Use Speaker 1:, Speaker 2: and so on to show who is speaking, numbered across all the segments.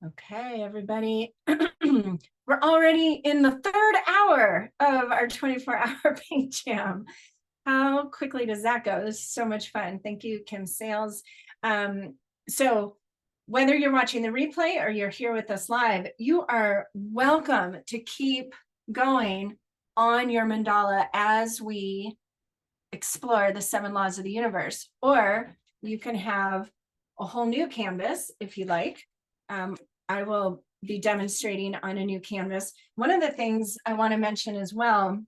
Speaker 1: Okay, everybody. We're already in the third hour of our 24-hour paint jam. How quickly does that go? This is so much fun. Thank you, Kim Sales. So whether you're watching the replay or you're here with us live, you are welcome to keep going on your mandala as we explore the 7 laws of the universe. Or you can have a whole new canvas if you like. I will be demonstrating on a new canvas. One of the things I want to mention as well,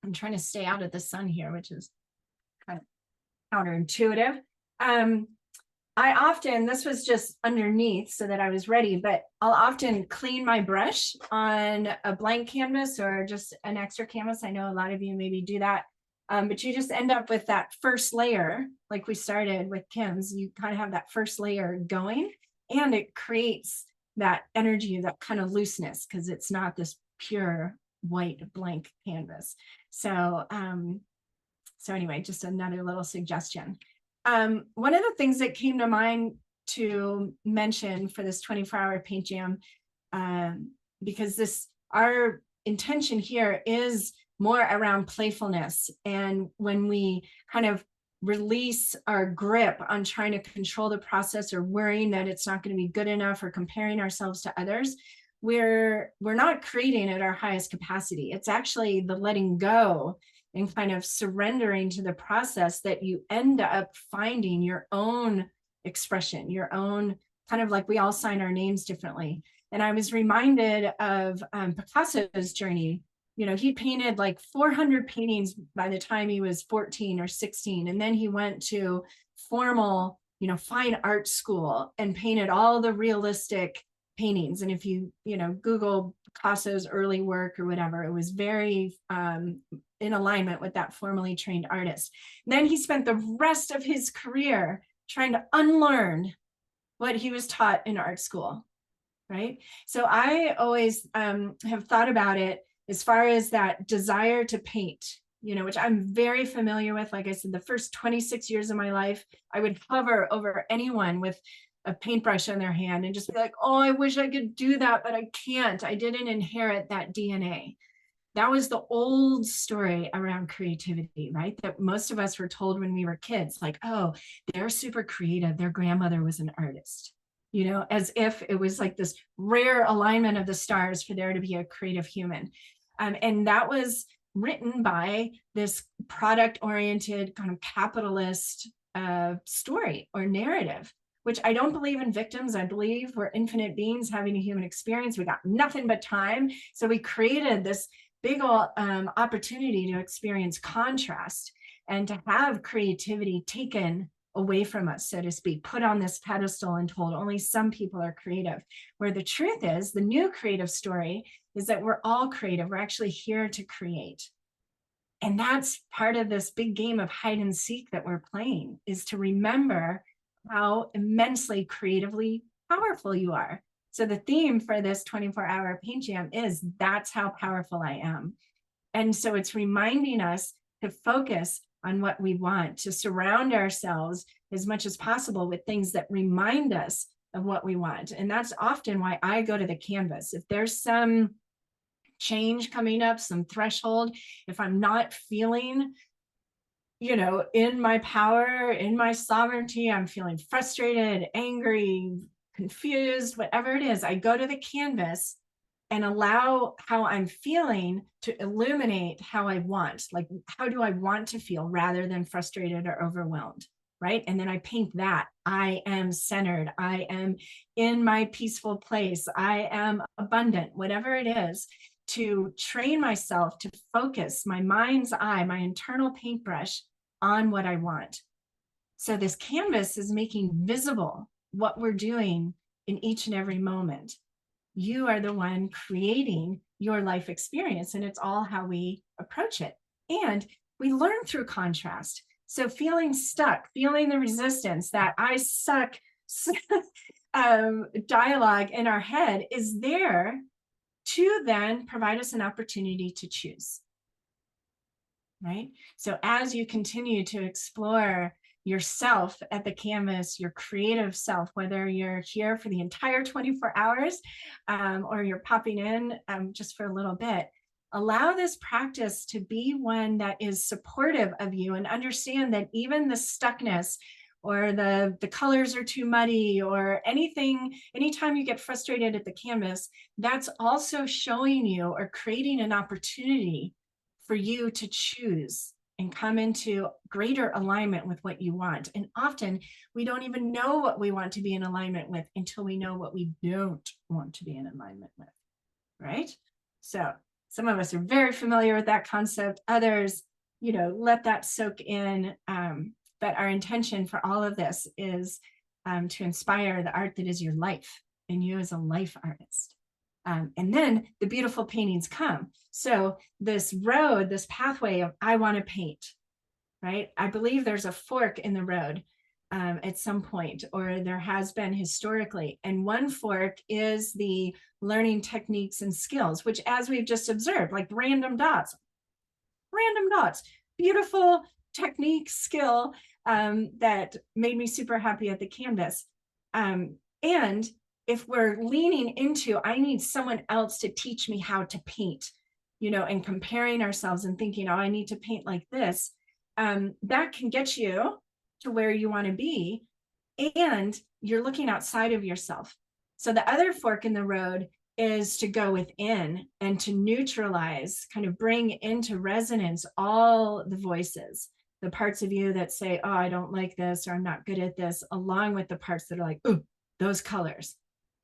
Speaker 1: I'm trying to stay out of the sun here, which is kind of counterintuitive. I often, this was just underneath so that I was ready, but I'll often clean my brush on a blank canvas or just an extra canvas. I know a lot of you maybe do that, but you just end up with that first layer, like we started with Kim's. You kind of have that first layer going, and it creates that energy, that kind of looseness, because it's not this pure white blank canvas. So, so anyway, just another little suggestion. One of the things that came to mind to mention for this 24-hour paint jam, because our intention here is more around playfulness. And when we kind of release our grip on trying to control the process or worrying that it's not going to be good enough or comparing ourselves to others, we're not creating at our highest capacity. It's actually the letting go and kind of surrendering to the process that you end up finding your own expression, your own kind of like we all sign our names differently. And I was reminded of Picasso's journey. You know, he painted like 400 paintings by the time he was 14 or 16. And then he went to formal, fine art school and painted all the realistic paintings. And if you Google Picasso's early work or whatever, it was very in alignment with that formally trained artist. And then he spent the rest of his career trying to unlearn what he was taught in art school, right? So I always have thought about it as far as that desire to paint, which I'm very familiar with. Like I said, the first 26 years of my life, I would hover over anyone with a paintbrush in their hand and just be like, oh, I wish I could do that, but I can't. I didn't inherit that DNA. That was the old story around creativity, right? That most of us were told when we were kids, like, oh, they're super creative. Their grandmother was an artist, as if it was like this rare alignment of the stars for there to be a creative human. And that was written by this product-oriented kind of capitalist story or narrative, which I don't believe in victims. I believe we're infinite beings having a human experience. We got nothing but time. So we created this big old opportunity to experience contrast and to have creativity taken away from us, so to speak, put on this pedestal and told only some people are creative. Where the truth is, the new creative story is that we're all creative. We're actually here to create. And that's part of this big game of hide and seek that we're playing, is to remember how immensely creatively powerful you are. So the theme for this 24-hour paint jam is that's how powerful I am. And so it's reminding us to focus on what we want, to surround ourselves as much as possible with things that remind us of what we want. And that's often why I go to the canvas. If there's some change coming up, some threshold, if I'm not feeling in my power, in my sovereignty, I'm feeling frustrated, angry, confused, whatever it is, I go to the canvas and allow how I'm feeling to illuminate how I want. Like, how do I want to feel rather than frustrated or overwhelmed, right? And then I paint that. I am centered. I am in my peaceful place. I am abundant, whatever it is, to train myself to focus my mind's eye, my internal paintbrush on what I want. So this canvas is making visible what we're doing in each and every moment. You are the one creating your life experience, and it's all how we approach it. And we learn through contrast. So feeling stuck, feeling the resistance, that I suck dialogue in our head is there to then provide us an opportunity to choose. Right? So as you continue to explore, yourself at the canvas, your creative self, whether you're here for the entire 24 hours or you're popping in just for a little bit. Allow this practice to be one that is supportive of you, and understand that even the stuckness or the colors are too muddy or anything, anytime you get frustrated at the canvas, that's also showing you or creating an opportunity for you to choose and come into greater alignment with what you want. And often we don't even know what we want to be in alignment with until we know what we don't want to be in alignment with, right? So some of us are very familiar with that concept. Others, let that soak in. But our intention for all of this is to inspire the art that is your life and you as a life artist. And then the beautiful paintings come. So this road, this pathway of I want to paint, right? I believe there's a fork in the road at some point, or there has been historically. And one fork is the learning techniques and skills, which, as we've just observed, like random dots, beautiful technique, skill that made me super happy at the canvas. And if we're leaning into, I need someone else to teach me how to paint, and comparing ourselves and thinking, oh, I need to paint like this, that can get you to where you want to be. And you're looking outside of yourself. So the other fork in the road is to go within and to neutralize, kind of bring into resonance all the voices, the parts of you that say, oh, I don't like this, or I'm not good at this, along with the parts that are like, ooh, those colors.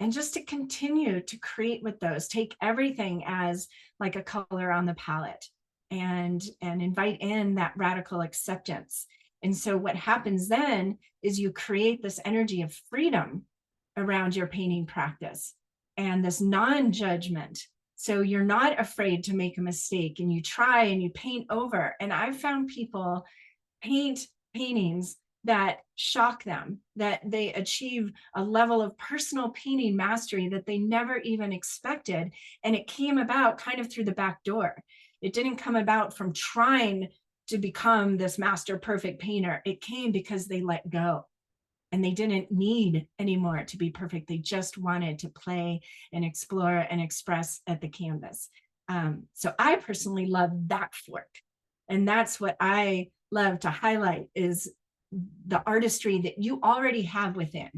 Speaker 1: And just to continue to create with those, take everything as like a color on the palette, and invite in that radical acceptance. And so what happens then is you create this energy of freedom around your painting practice and this non-judgment. So you're not afraid to make a mistake, and you try and you paint over. And I've found people paint paintings that shock them, that they achieve a level of personal painting mastery that they never even expected. And it came about kind of through the back door. It didn't come about from trying to become this master perfect painter. It came because they let go. And they didn't need anymore to be perfect. They just wanted to play and explore and express at the canvas. So I personally love that fork. And that's what I love to highlight, is the artistry that you already have within.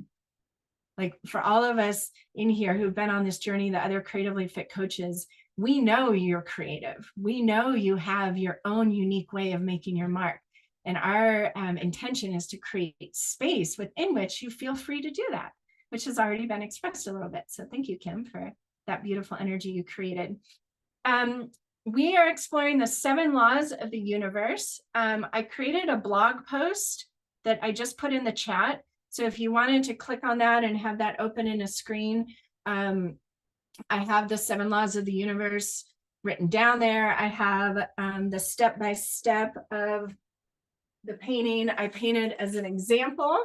Speaker 1: Like for all of us in here who've been on this journey, the other creatively fit coaches, we know you're creative. We know you have your own unique way of making your mark. And our intention is to create space within which you feel free to do that, which has already been expressed a little bit. So thank you, Kim, for that beautiful energy you created. We are exploring the 7 laws of the universe. I created a blog post that I just put in the chat. So if you wanted to click on that and have that open in a screen, I have the 7 laws of the universe written down there. I have the step-by-step of the painting I painted as an example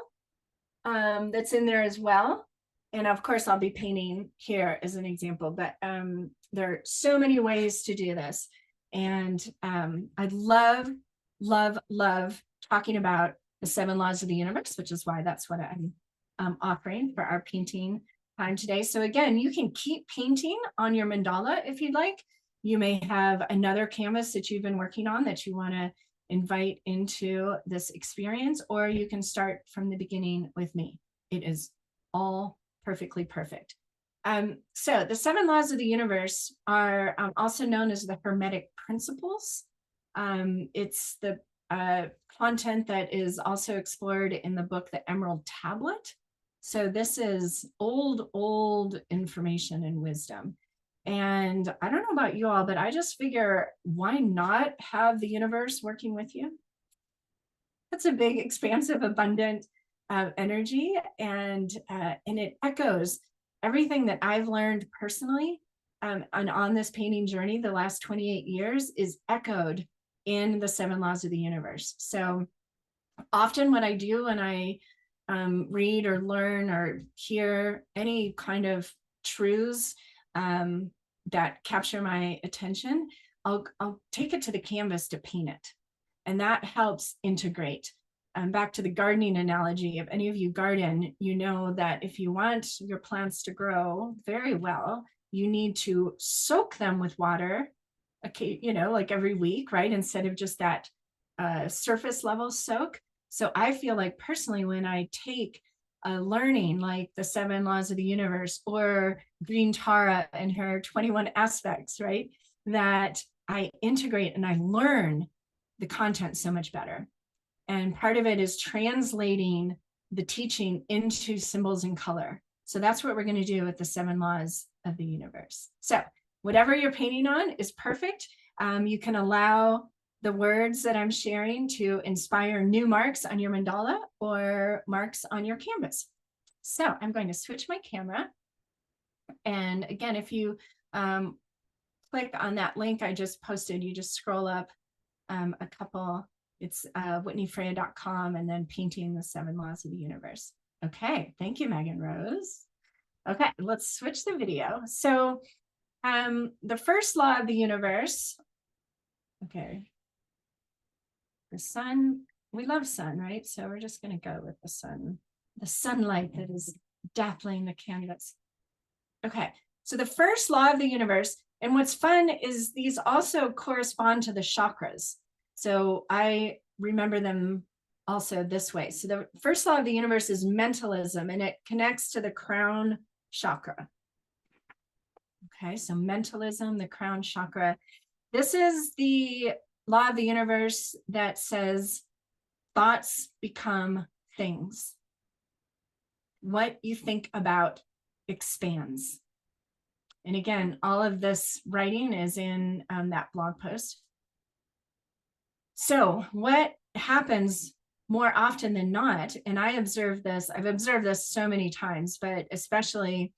Speaker 1: that's in there as well. And of course, I'll be painting here as an example, but there are so many ways to do this. And I love, love, love talking about the 7 laws of the universe, which is why that's what I'm offering for our painting time today. So again, you can keep painting on your mandala if you'd like. You may have another canvas that you've been working on that you want to invite into this experience, or you can start from the beginning with me. It is all perfectly perfect. So the 7 laws of the universe are also known as the Hermetic Principles. It's the content that is also explored in the book, The Emerald Tablet. So this is old information and wisdom. And I don't know about you all, but I just figure, why not have the universe working with you? That's a big, expansive, abundant energy, and it echoes everything that I've learned personally and on this painting journey. The last 28 years is echoed in the 7 laws of the universe. So often what I do when I read or learn or hear any kind of truths that capture my attention, I'll take it to the canvas to paint it. And that helps integrate. back to the gardening analogy, if any of you garden, you know that if you want your plants to grow very well, you need to soak them with water, okay, you know, like every week, right? Instead of just that surface level soak. So I feel like personally, when I take a learning like the 7 laws of the universe or Green Tara and her 21 aspects, right? That I integrate and I learn the content so much better. And part of it is translating the teaching into symbols and color. So that's what we're going to do with the 7 laws of the universe. So whatever you're painting on is perfect. You can allow the words that I'm sharing to inspire new marks on your mandala or marks on your canvas. So I'm going to switch my camera. And again, if you click on that link I just posted, you just scroll up a couple. It's whitneyfreya.com and then painting the 7 laws of the universe. Okay, thank you, Megan Rose. Okay, let's switch the video. So the first law of the universe, okay, the sun, we love sun, right? So we're just going to go with the sun, the sunlight that is dappling the canvas. Okay, so the first law of the universe, and what's fun is these also correspond to the chakras. So I remember them also this way. So the first law of the universe is mentalism, and it connects to the crown chakra. Okay, so mentalism, the crown chakra. This is the law of the universe that says thoughts become things. What you think about expands. And again, all of this writing is in that blog post. So what happens more often than not, and I've observed this so many times, but especially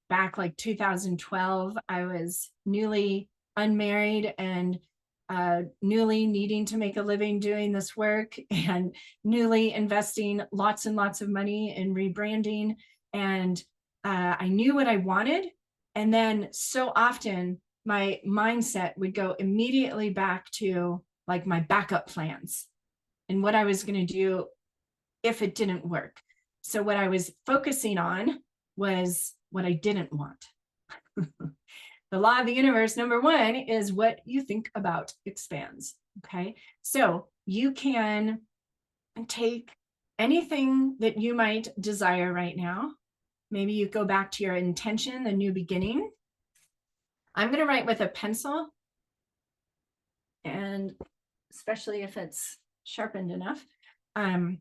Speaker 1: back like 2012, I was newly unmarried and newly needing to make a living doing this work and newly investing lots and lots of money in rebranding. And I knew what I wanted. And then so often my mindset would go immediately back to like my backup plans and what I was going to do if it didn't work. So what I was focusing on was what I didn't want. The law of the universe, number 1, is what you think about expands. Okay, so you can take anything that you might desire right now. Maybe you go back to your intention, the new beginning. I'm going to write with a pencil, and especially if it's sharpened enough. And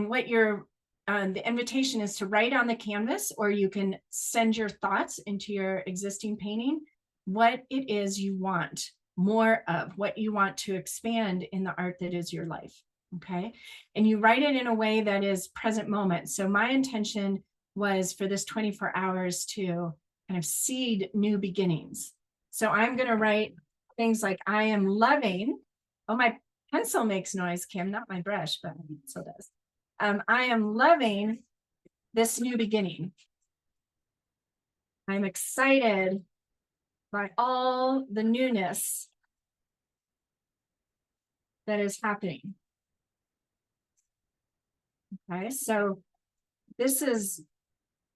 Speaker 1: what the invitation is to write on the canvas, or you can send your thoughts into your existing painting, what it is you want more of, what you want to expand in the art that is your life. Okay. And you write it in a way that is present moment. So my intention was for this 24 hours to kind of seed new beginnings. So I'm going to write things like, I am loving. Oh, my pencil makes noise, Kim, not my brush, but my pencil does. I am loving this new beginning. I'm excited by all the newness that is happening. Okay, so this is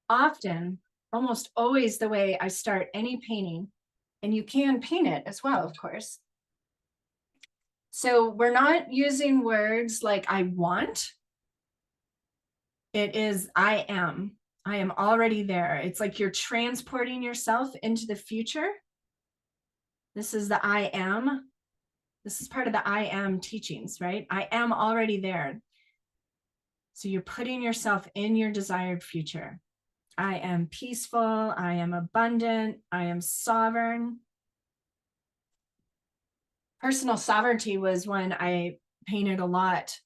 Speaker 1: often, almost always the way I start any painting, and you can paint it as well, of course. So we're not using words like I want. It is I am. I am already there. It's like you're transporting yourself into the future. This is the I am. This is part of the I am teachings, right? I am already there. So you're putting yourself in your desired future. I am peaceful. I am abundant. I am sovereign. Personal sovereignty was one I painted a lot.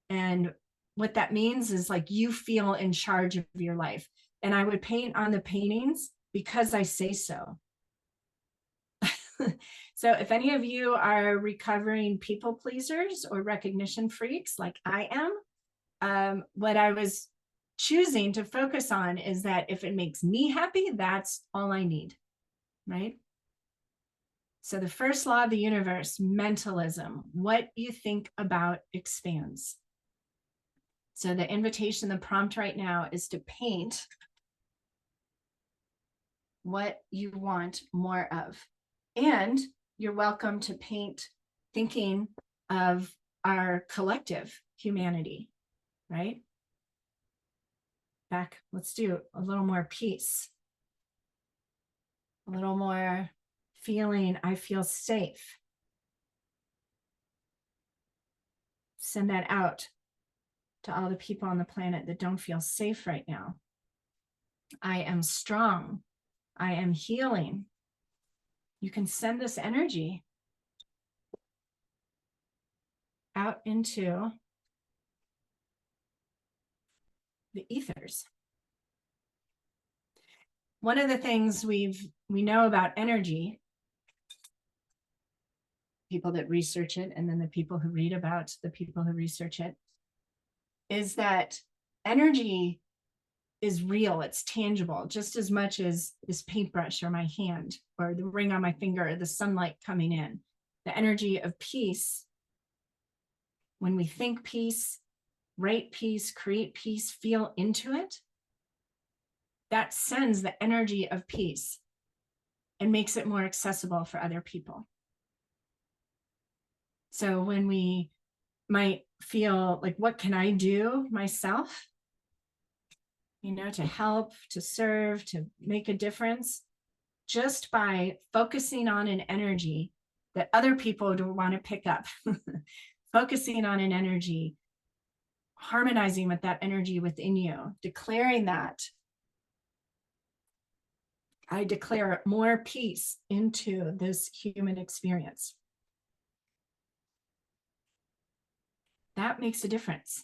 Speaker 1: And what that means is like you feel in charge of your life. And I would paint on the paintings because I say so. So if any of you are recovering people pleasers or recognition freaks like I am, what I was choosing to focus on is that if it makes me happy, that's all I need, right? So the first law of the universe, mentalism, what you think about expands. So the invitation, the prompt right now is to paint what you want more of. And you're welcome to paint thinking of our collective humanity, right? Back, let's do a little more peace, a little more feeling, I feel safe. Send that out to all the people on the planet that don't feel safe right now. I am strong. I am healing. You can send this energy out into the ethers. One of the things we know about energy, people that research it, and then the people who read about the people who research it, is that energy is real, it's tangible, just as much as this paintbrush or my hand or the ring on my finger or the sunlight coming in. The energy of peace, when we think peace, write peace, create peace, feel into it, that sends the energy of peace and makes it more accessible for other people. So when we might feel like, what can I do myself? To help, to serve, to make a difference, just by focusing on an energy that other people don't want to pick up, focusing on an energy, harmonizing with that energy within you, declaring that I declare more peace into this human experience. That makes a difference.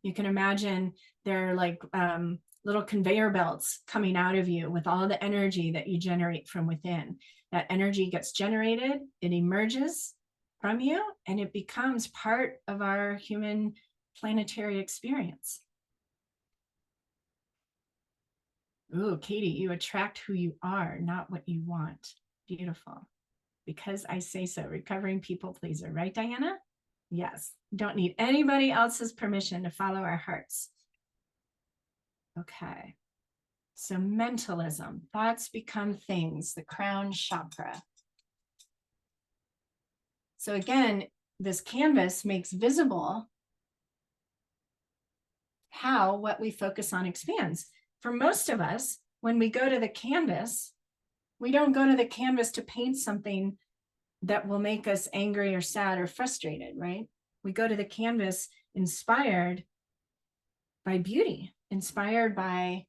Speaker 1: You can imagine there are like little conveyor belts coming out of you with all the energy that you generate from within. That energy gets generated, it emerges from you, and it becomes part of our human planetary experience. Ooh, Katie, you attract who you are, not what you want. Beautiful. Because I say so. Recovering people pleaser, right, Diana? Yes. Don't need anybody else's permission to follow our hearts. Okay. So mentalism, thoughts become things, the crown chakra. So again, this canvas makes visible how what we focus on expands. For most of us, when we go to the canvas, we don't go to the canvas to paint something that will make us angry or sad or frustrated, right? We go to the canvas inspired by beauty, inspired by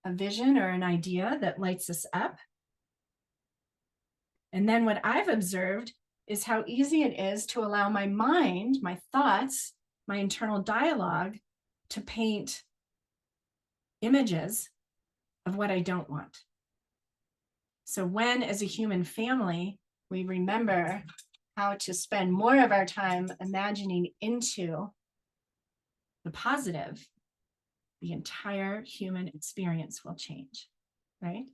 Speaker 1: a vision or an idea that lights us up. And then what I've observed is how easy it is to allow my mind, my thoughts, my internal dialogue to paint images of what I don't want. So when, as a human family, we remember how to spend more of our time imagining into the positive, the entire human experience will change, right?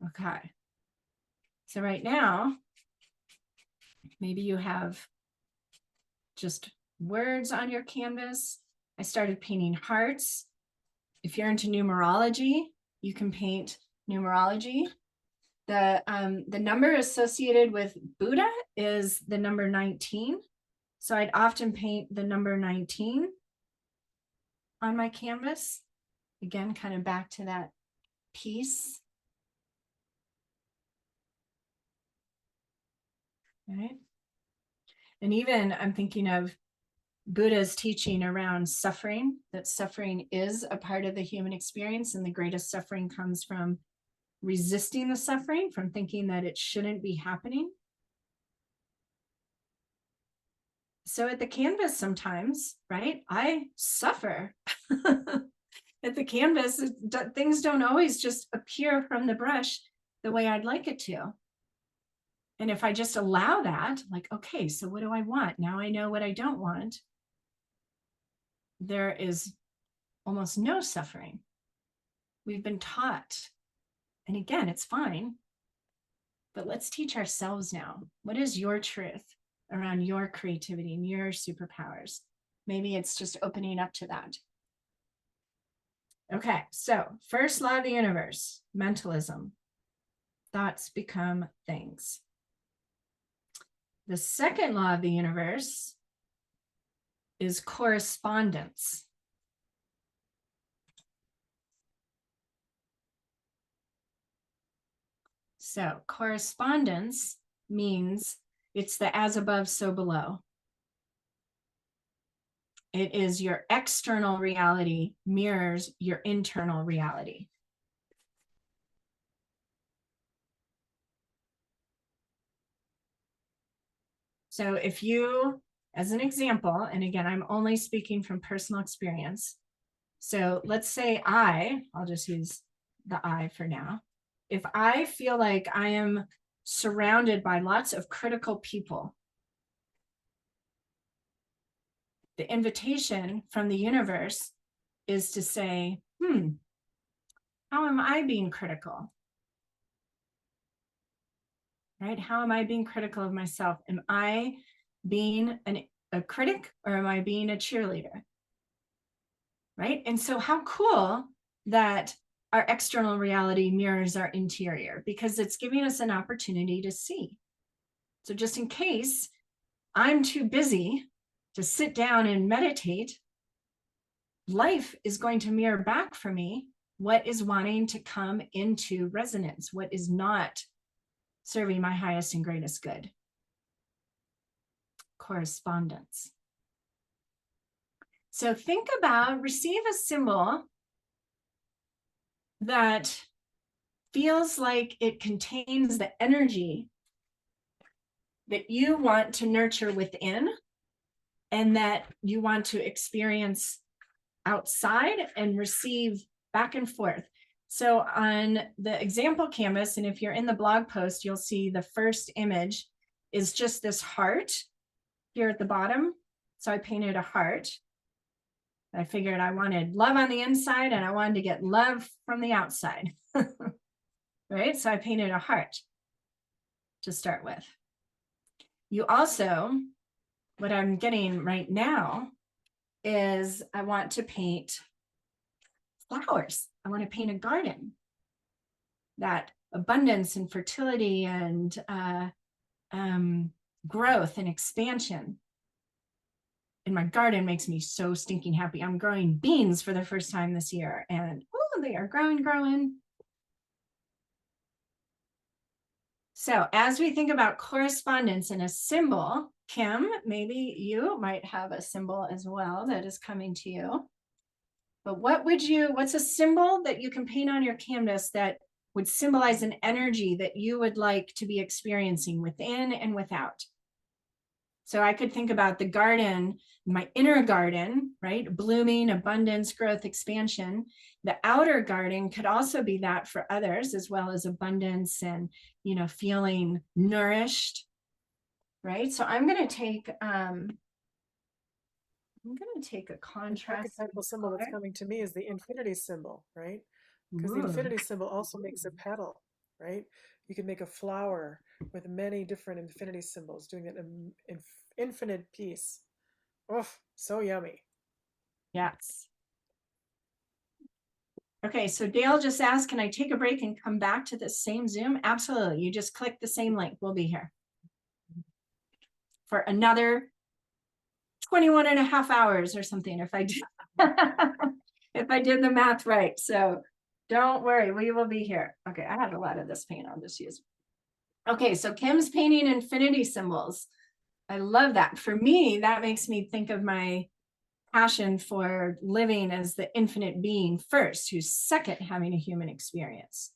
Speaker 1: Okay. So right now, maybe you have just words on your canvas. I started painting hearts. If you're into numerology, you can paint numerology. The number associated with Buddha is the number 19. So I'd often paint the number 19 on my canvas. Again, kind of back to that peace. Right? And even I'm thinking of Buddha's teaching around suffering, that suffering is a part of the human experience, and the greatest suffering comes from resisting the suffering, from thinking that it shouldn't be happening. So at the canvas sometimes, right, I suffer. At the canvas, things don't always just appear from the brush the way I'd like it to. And if I just allow that, like, okay, so what do I want? Now I know what I don't want. There is almost no suffering. We've been taught, and again, it's fine, but let's teach ourselves now. What is your truth? around your creativity and your superpowers. Maybe it's just opening up to that. Okay, so first law of the universe, mentalism. Thoughts become things. The second law of the universe is correspondence. So correspondence means it's the as above, so below. It is your external reality mirrors your internal reality. So if you, as an example, and again, I'm only speaking from personal experience. So let's say I'll just use the I for now. If I feel like I am surrounded by lots of critical people, the invitation from the universe is to say, how am I being critical? Right? How am I being critical of myself? Am I being a critic, or am I being a cheerleader? Right? And so how cool that our external reality mirrors our interior, because it's giving us an opportunity to see. So just in case I'm too busy to sit down and meditate, life is going to mirror back for me what is wanting to come into resonance, what is not serving my highest and greatest good. Correspondence. So think about, receive a symbol that feels like it contains the energy that you want to nurture within and that you want to experience outside and receive back and forth. So on the example canvas, and if you're in the blog post, you'll see the first image is just this heart here at the bottom. So I painted a heart. I figured I wanted love on the inside and I wanted to get love from the outside. Right? So I painted a heart to start with. You also, what I'm getting right now is I want to paint flowers. I want to paint a garden. That abundance and fertility and growth and expansion in my garden makes me so stinking happy. I'm growing beans for the first time this year, and oh, they are growing. So as we think about correspondence and a symbol, Kim, maybe you might have a symbol as well that is coming to you. But what's a symbol that you can paint on your canvas that would symbolize an energy that you would like to be experiencing within and without? So I could think about the garden, my inner garden, right? Blooming, abundance, growth, expansion. The outer garden could also be that for others, as well as abundance and, feeling nourished, right? So I'm going to take a contrast.
Speaker 2: The archetypal symbol that's coming to me is the infinity symbol, right? Because the infinity symbol also makes a petal, right? You can make a flower with many different infinity symbols, doing an infinite piece. Oh, so yummy.
Speaker 1: Yes. Okay, so Dale just asked, can I take a break and come back to the same Zoom? Absolutely. You just click the same link. We'll be here for another 21 and a half hours or something if I do if I did the math right. So don't worry, we will be here. Okay, I have a lot of this paint. I'll just use. Okay, so Kim's painting infinity symbols. I love that. For me, that makes me think of my passion for living as the infinite being first, who's second having a human experience.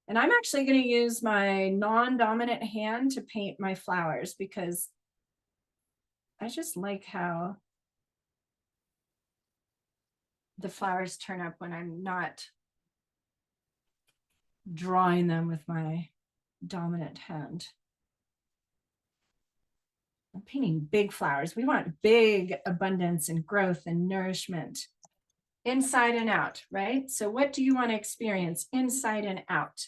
Speaker 1: And I'm actually going to use my non-dominant hand to paint my flowers because I just like how the flowers turn up when I'm not drawing them with my dominant hand. I'm painting big flowers. We want big abundance and growth and nourishment inside and out, right? So what do you want to experience inside and out?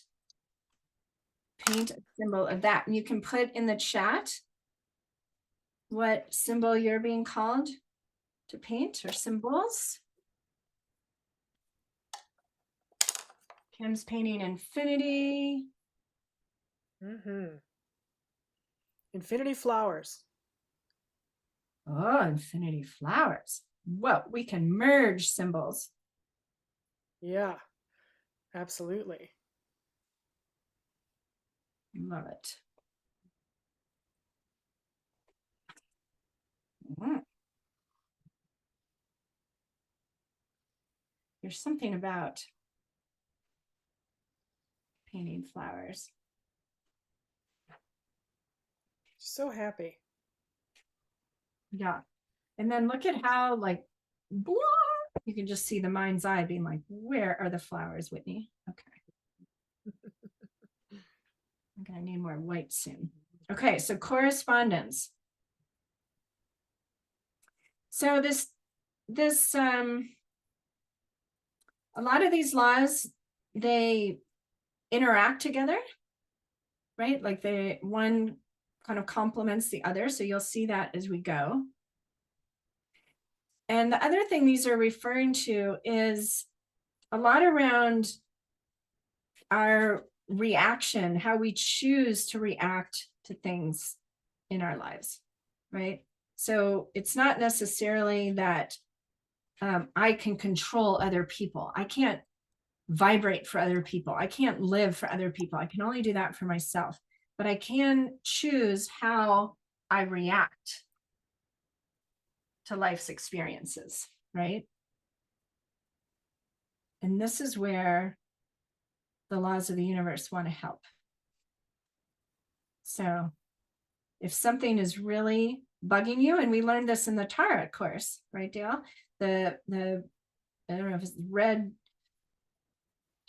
Speaker 1: Paint a symbol of that. And you can put in the chat what symbol you're being called to paint or symbols. Kim's painting infinity.
Speaker 2: Infinity flowers.
Speaker 1: Oh, infinity flowers. Whoa, we can merge symbols.
Speaker 2: Yeah, absolutely.
Speaker 1: Love it. Mm. There's something about painting flowers.
Speaker 2: So happy.
Speaker 1: Yeah. And then look at how like blah, you can just see the mind's eye being like, where are the flowers, Whitney? Okay. I'm gonna need more white soon. Okay, so correspondence. So this a lot of these laws, they interact together, right? Like one kind of complements the other. So you'll see that as we go. And the other thing these are referring to is a lot around our reaction, how we choose to react to things in our lives, right? So it's not necessarily that I can control other people. I can't vibrate for other people. I can't live for other people. I can only do that for myself. But I can choose how I react to life's experiences, right? And this is where the laws of the universe want to help. So if something is really bugging you, and we learned this in the Tara course, right, Dale? The I don't know if it's red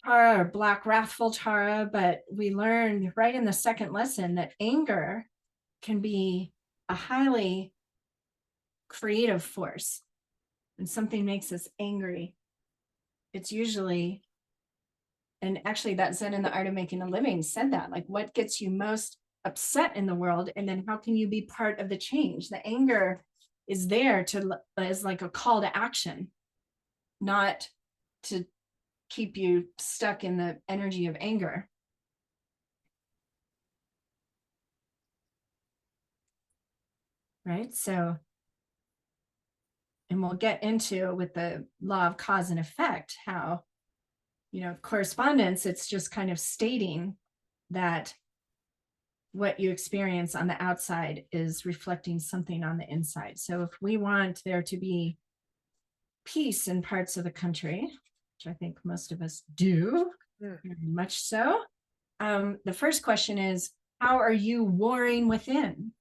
Speaker 1: Tara or black wrathful Tara, but we learned right in the second lesson that anger can be a highly creative force. When something makes us angry, it's usually, and actually that Zen in the Art of Making a Living said that, like, what gets you most upset in the world, and then how can you be part of the change? The anger is there to as like a call to action, not to keep you stuck in the energy of anger. Right? So, and we'll get into with the law of cause and effect how, you know, correspondence, it's just kind of stating that what you experience on the outside is reflecting something on the inside. So if we want there to be peace in parts of the country, which I think most of us do, very much so, the first question is, how are you warring within?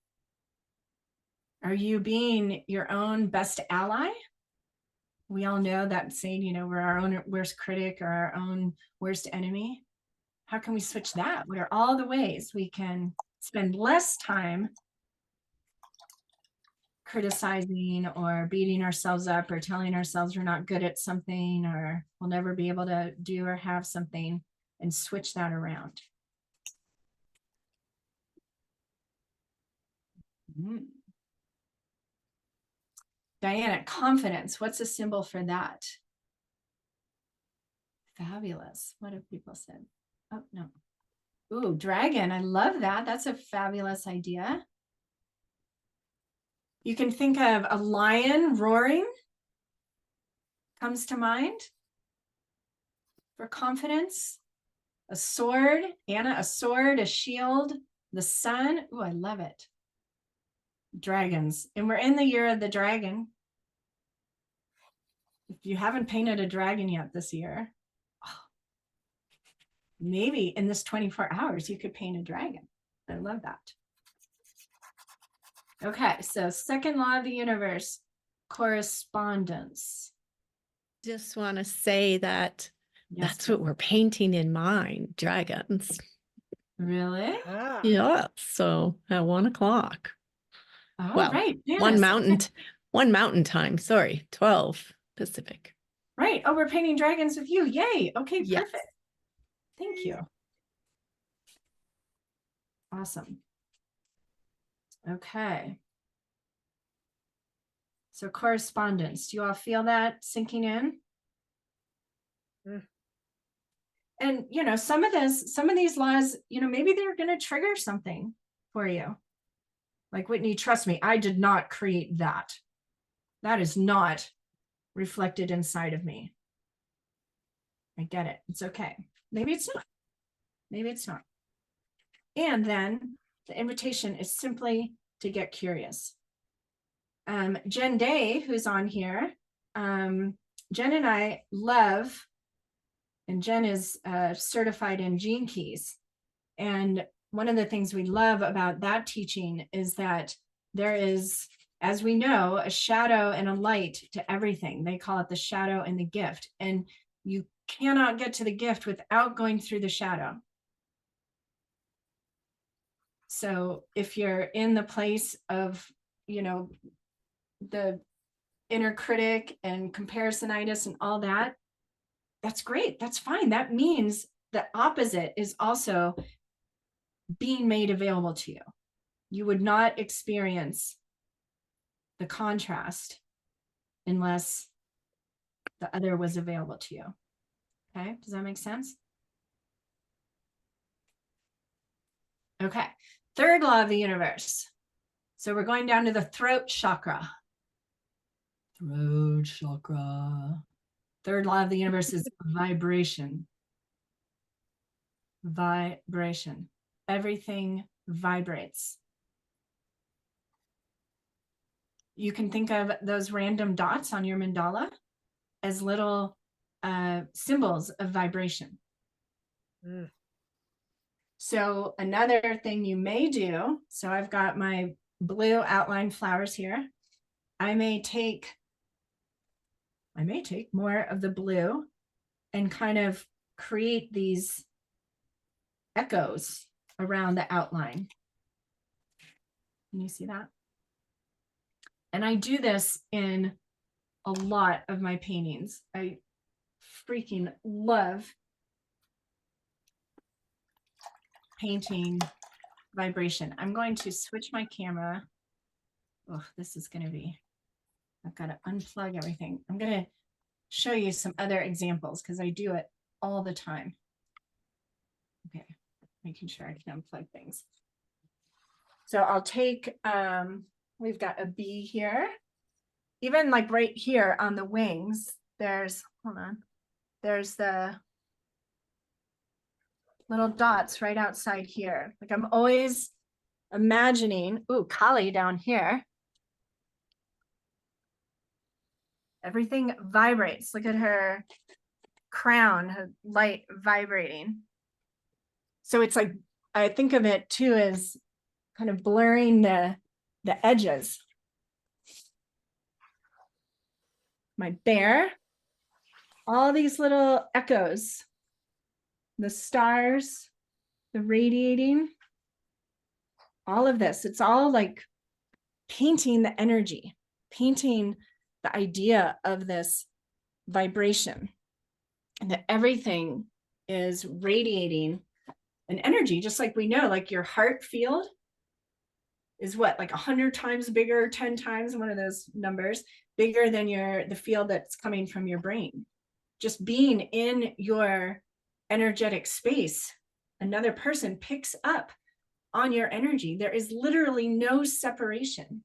Speaker 1: Are you being your own best ally? We all know that saying, you know, we're our own worst critic or our own worst enemy. How can we switch that? What are all the ways we can spend less time criticizing or beating ourselves up or telling ourselves we're not good at something or we'll never be able to do or have something, and switch that around? Diana, confidence. What's a symbol for that? Fabulous. What have people said? Oh, no. Ooh, dragon. I love that. That's a fabulous idea. You can think of a lion roaring, comes to mind for confidence. A sword, Anna, a sword, a shield, the sun. Ooh, I love it. Dragons. And we're in the year of the dragon. If you haven't painted a dragon yet this year, maybe in this 24 hours, you could paint a dragon. I love that. Okay, so second law of the universe, correspondence.
Speaker 3: Just want to say that
Speaker 1: Yes,
Speaker 3: that's what we're painting in mine, dragons.
Speaker 1: really?
Speaker 3: Yeah, so at 1 o'clock.
Speaker 1: Oh,
Speaker 3: well,
Speaker 1: right. Yes.
Speaker 3: one mountain time, sorry, 12 Pacific.
Speaker 1: Right. Oh, we're painting dragons with you. Yay. Okay,
Speaker 3: Yes.
Speaker 1: perfect. Thank you. Awesome. Okay. So correspondence, do you all feel that sinking in? And, you know, some of these laws, you know, maybe they're going to trigger something for you. Like, Whitney, trust me, I did not create that. That is not reflected inside of me. I get it. It's okay. Maybe it's not. Maybe it's not. And then the invitation is simply to get curious. Jen Day, who's on here, Jen and I love, and Jen is certified in Gene Keys. And one of the things we love about that teaching is that there is, as we know, a shadow and a light to everything. They call it the shadow and the gift. And you cannot get to the gift without going through the shadow. So if you're in the place of, you know, the inner critic and comparisonitis and all that, that's great. That's fine. That means the opposite is also being made available to you. You would not experience the contrast unless the other was available to you. Okay, does that make sense? Okay, third law of the universe. So we're going down to the throat chakra. Throat chakra. Third law of the universe is vibration. Vibration. Everything vibrates. You can think of those random dots on your mandala as little symbols of vibration. So another thing you may do, so I've got my blue outline flowers here. I may take more of the blue and kind of create these echoes around the outline. Can you see that? And I do this in a lot of my paintings. I freaking love painting vibration. I'm going to switch my camera. Oh, this is going to be, I've got to unplug everything. I'm going to show you some other examples because I do it all the time. Okay, making sure I can unplug things. So I'll take, we've got a bee here. Even like right here on the wings, there's, hold on, there's the little dots right outside here. Like I'm always imagining, ooh, Kali down here. Everything vibrates. Look at her crown, her light vibrating. So it's like, I think of it too as kind of blurring the edges. My bear, all these little echoes, the stars, the radiating, all of this, it's all like painting the energy, painting the idea of this vibration, and that everything is radiating an energy, just like we know, like your heart field is what, like 100 times bigger, 10 times, one of those numbers, bigger than the field that's coming from your brain. Just being in your energetic space, another person picks up on your energy. There is literally no separation.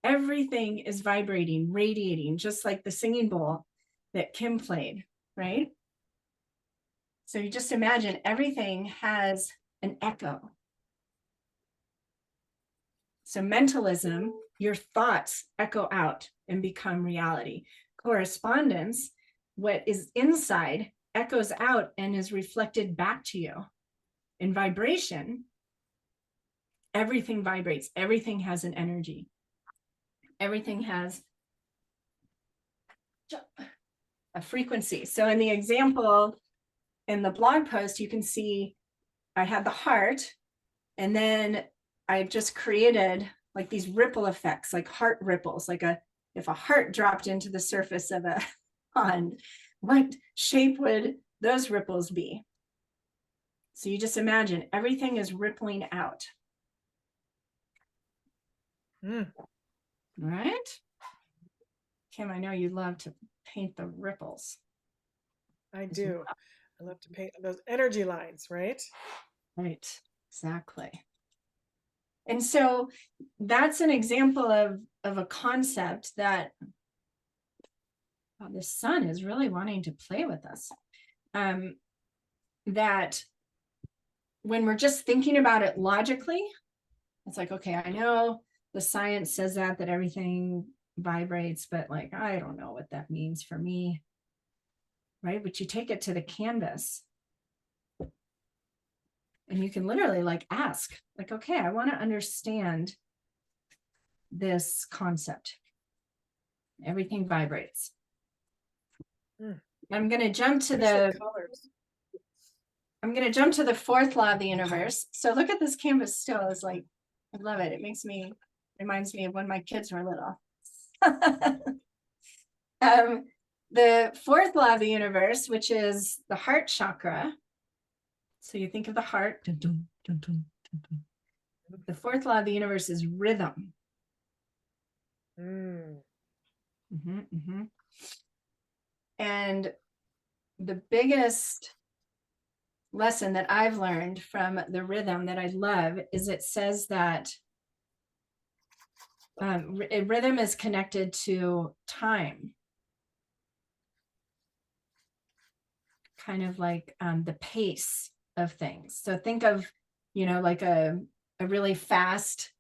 Speaker 1: Everything is vibrating, radiating, just like the singing bowl that Kim played, right? So you just imagine everything has an echo. So mentalism, your thoughts echo out and become reality. Correspondence, what is inside echoes out and is reflected back to you. In vibration, everything vibrates, everything has an energy. Everything has a frequency. So in the example, in the blog post, you can see I had the heart, and then I just created like these ripple effects, like heart ripples, like if a heart dropped into the surface of a pond, what shape would those ripples be? So you just imagine everything is rippling out. All right. Kim, I know you love to paint the ripples.
Speaker 2: I do. I love to paint those energy lines, right?
Speaker 1: Right, exactly. And so that's an example of a concept that the sun is really wanting to play with us. That when we're just thinking about it logically, it's like, okay, I know the science says that everything vibrates, but like, I don't know what that means for me. Right? But you take it to the canvas and you can literally like ask, like, okay, I want to understand this concept. Everything vibrates. I'm going to jump to the
Speaker 2: colors.
Speaker 1: I'm going to jump to the fourth law of the universe. So look at this canvas still. It's like, I love it. It reminds me of when my kids were little. The fourth law of the universe, which is the heart chakra. So you think of the heart. Dun, dun, dun, dun, dun, dun. The fourth law of the universe is rhythm. And the biggest lesson that I've learned from the rhythm that I love is it says that rhythm is connected to time. Kind of like the pace of things. So think of, like a really fast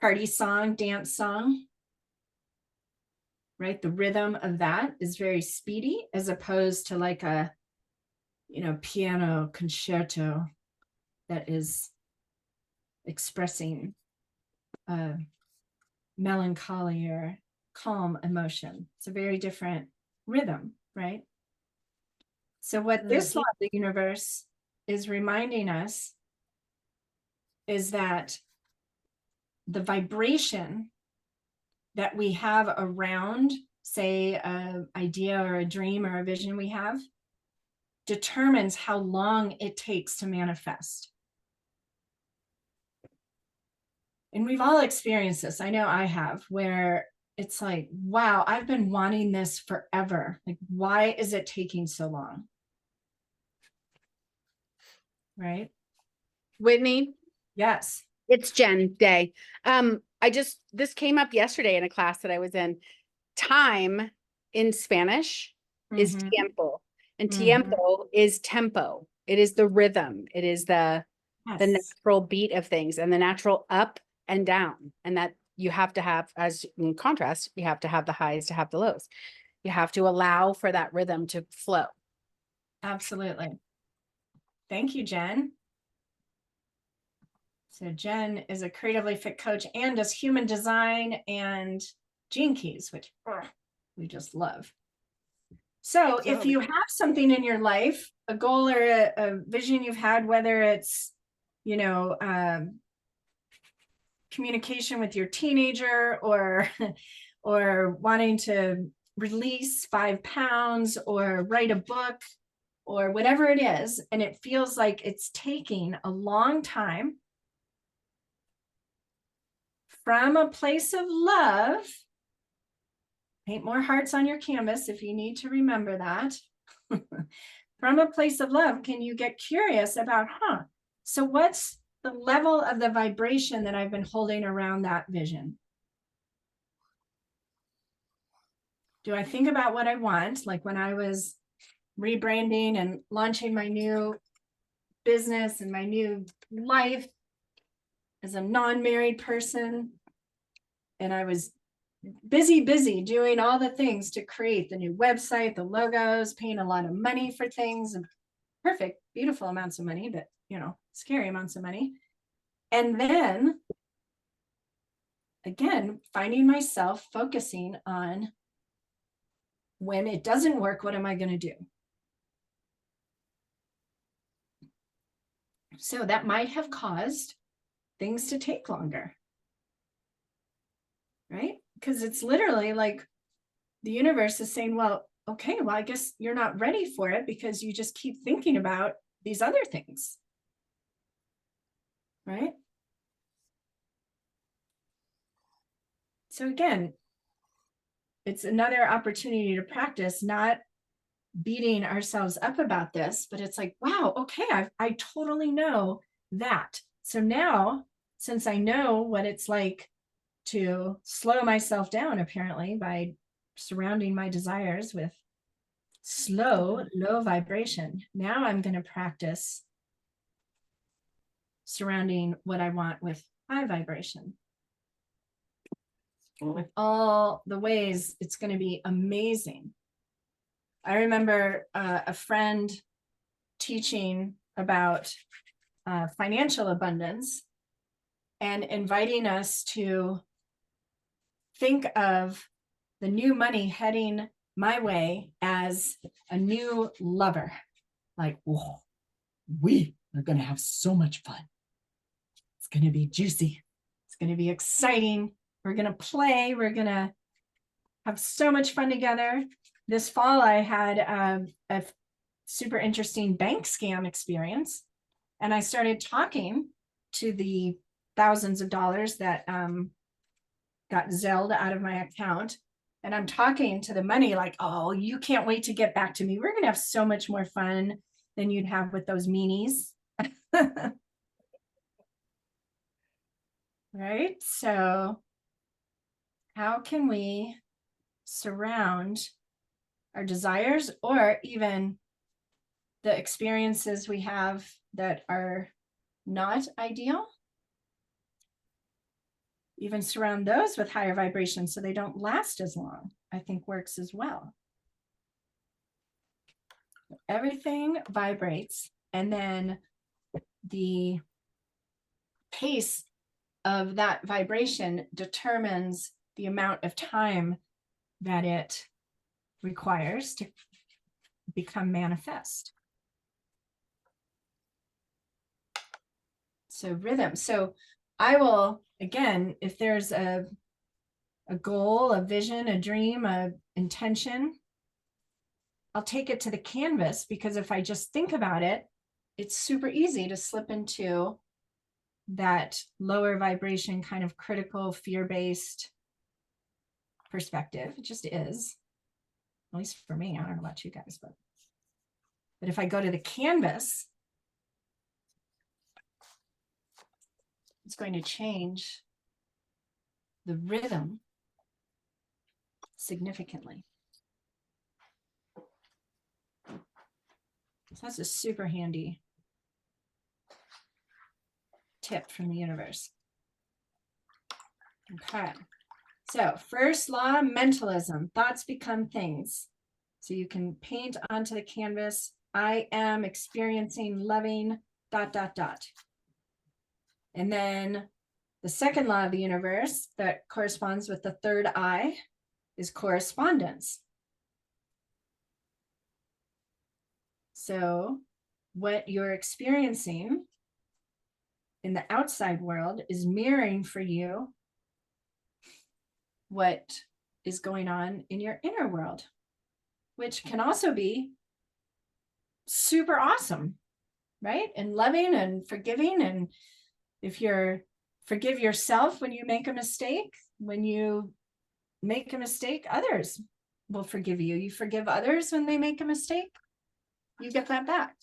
Speaker 1: party song, dance song, right? The rhythm of that is very speedy as opposed to like a, piano concerto that is expressing melancholy or calm emotion. It's a very different rhythm, right? So what this law of the universe is reminding us is that the vibration that we have around, say, an idea or a dream or a vision we have, determines how long it takes to manifest. And we've all experienced this. I know I have, where it's like, wow, I've been wanting this forever. Like, why is it taking so long? Right?
Speaker 4: Whitney,
Speaker 1: Yes.
Speaker 4: it's Jen Day. This came up yesterday in a class that I was in. Time in Spanish is tiempo, and tiempo is tempo. It is the rhythm. It is the natural beat of things and the natural up and down. And that you have to have, as in contrast, you have to have the highs to have the lows. You have to allow for that rhythm to flow.
Speaker 1: Absolutely. Thank you, Jen. So Jen is a creatively fit coach and does human design and gene keys, which we just love. So if you have something in your life, a goal or a vision you've had, whether it's, communication with your teenager or wanting to release 5 pounds or write a book or whatever it is, and it feels like it's taking a long time, from a place of love, paint more hearts on your canvas if you need to remember that. From a place of love, can you get curious about, so what's the level of the vibration that I've been holding around that vision? Do I think about what I want? Like when I was rebranding and launching my new business and my new life as a non-married person, and I was busy doing all the things to create the new website, the logos, paying a lot of money for things, and perfect, beautiful amounts of money, but scary amounts of money. And then again, finding myself focusing on, when it doesn't work, what am I going to do? So that might have caused things to take longer, right? Because it's literally like the universe is saying, well, okay, well, I guess you're not ready for it because you just keep thinking about these other things, right? So again, it's another opportunity to practice, not beating ourselves up about this, but it's like, wow, okay, I totally know that. So now, since I know what it's like to slow myself down, apparently, by surrounding my desires with slow, low vibration, now I'm going to practice surrounding what I want with high vibration. With all the ways, it's going to be amazing. I remember a friend teaching about financial abundance and inviting us to think of the new money heading my way as a new lover. Like, whoa, we are going to have so much fun. It's going to be juicy. It's going to be exciting. We're going to play. We're going to have so much fun together. This fall, I had a super interesting bank scam experience. And I started talking to the thousands of dollars that got Zelled out of my account. And I'm talking to the money like, oh, you can't wait to get back to me. We're going to have so much more fun than you'd have with those meanies. Right? So how can we surround our desires or even the experiences we have that are not ideal? Even surround those with higher vibrations so they don't last as long, I think works as well. Everything vibrates, and then the pace of that vibration determines the amount of time that it requires to become manifest. So rhythm. So I will, again, if there's a goal, a vision, a dream, a intention, I'll take it to the canvas, because if I just think about it, it's super easy to slip into that lower vibration kind of critical, fear-based perspective. It just is, at least for me. I don't know about you guys, but if I go to the canvas, it's going to change the rhythm significantly. So that's a super handy tip from the universe. Okay. So first law, mentalism. Thoughts become things. So you can paint onto the canvas, I am experiencing loving ... And then the second law of the universe that corresponds with the third eye is correspondence. So what you're experiencing in the outside world is mirroring for you what is going on in your inner world, which can also be super awesome, right? And loving and forgiving. And if you're forgive yourself when you make a mistake, when you make a mistake, others will forgive you. You forgive others when they make a mistake, you get that back.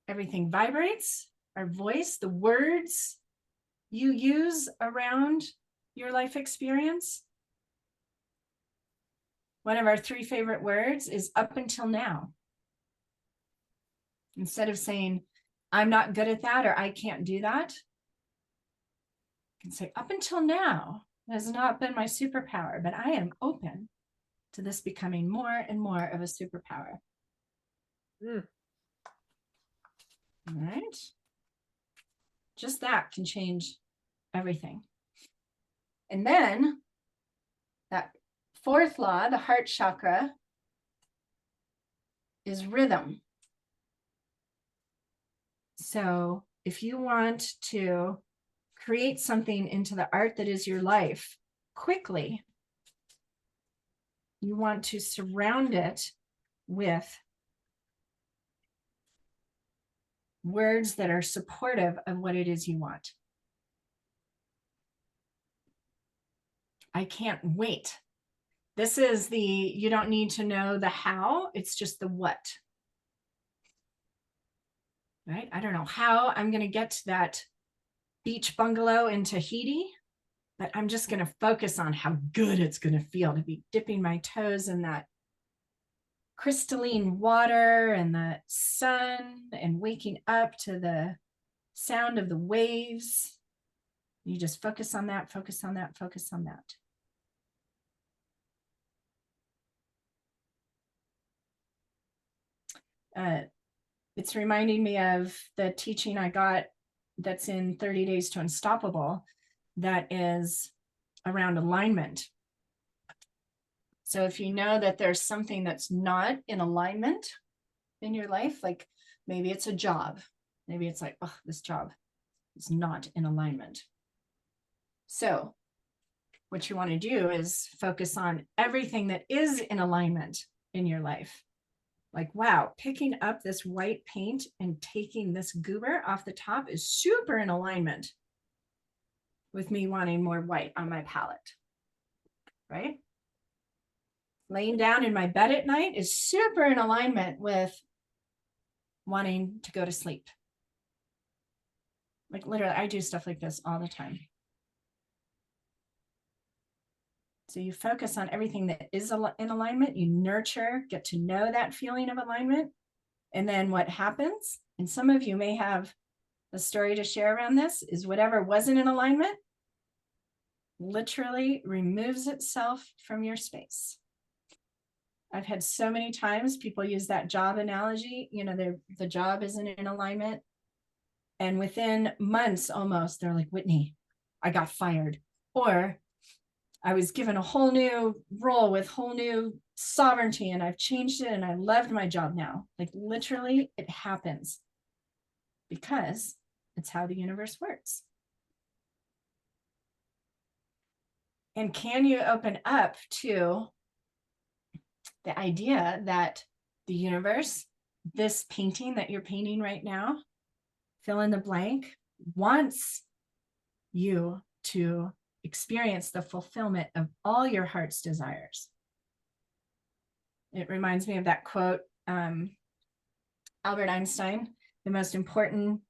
Speaker 1: Everything vibrates. Our voice, the words you use around your life experience. One of our 3 favorite words is up until now. Instead of saying, I'm not good at that, or I can't do that, you can say, up until now has not been my superpower, but I am open to this becoming more and more of a superpower. All right. Just that can change everything. And then that fourth law, the heart chakra, is rhythm. So if you want to create something into the art that is your life quickly, you want to surround it with words that are supportive of what it is you want. I can't wait. This is you don't need to know the how, it's just the what. Right? I don't know how I'm going to get to that beach bungalow in Tahiti, but I'm just going to focus on how good it's going to feel to be dipping my toes in that crystalline water and the sun and waking up to the sound of the waves. You just focus on that, focus on that, focus on that. It's reminding me of the teaching I got that's in 30 Days to Unstoppable, that is around alignment. So if you know that there's something that's not in alignment in your life, like maybe it's a job, maybe it's like, oh, this job is not in alignment. So what you want to do is focus on everything that is in alignment in your life. Like, wow, picking up this white paint and taking this goober off the top is super in alignment with me wanting more white on my palette, right? Laying down in my bed at night is super in alignment with wanting to go to sleep. Like literally, I do stuff like this all the time. So you focus on everything that is in alignment, you nurture, get to know that feeling of alignment. And then what happens, and some of you may have a story to share around this, is whatever wasn't in alignment literally removes itself from your space. I've had so many times people use that job analogy, you know, the job isn't in alignment. And within months almost, they're like, Whitney, I got fired. Or I was given a whole new role with whole new sovereignty and I've changed it and I loved my job now. Like literally it happens because it's how the universe works. And can you open up to the idea that the universe, this painting that you're painting right now, fill in the blank, wants you to experience the fulfillment of all your heart's desires. It reminds me of that quote, Albert Einstein, the most important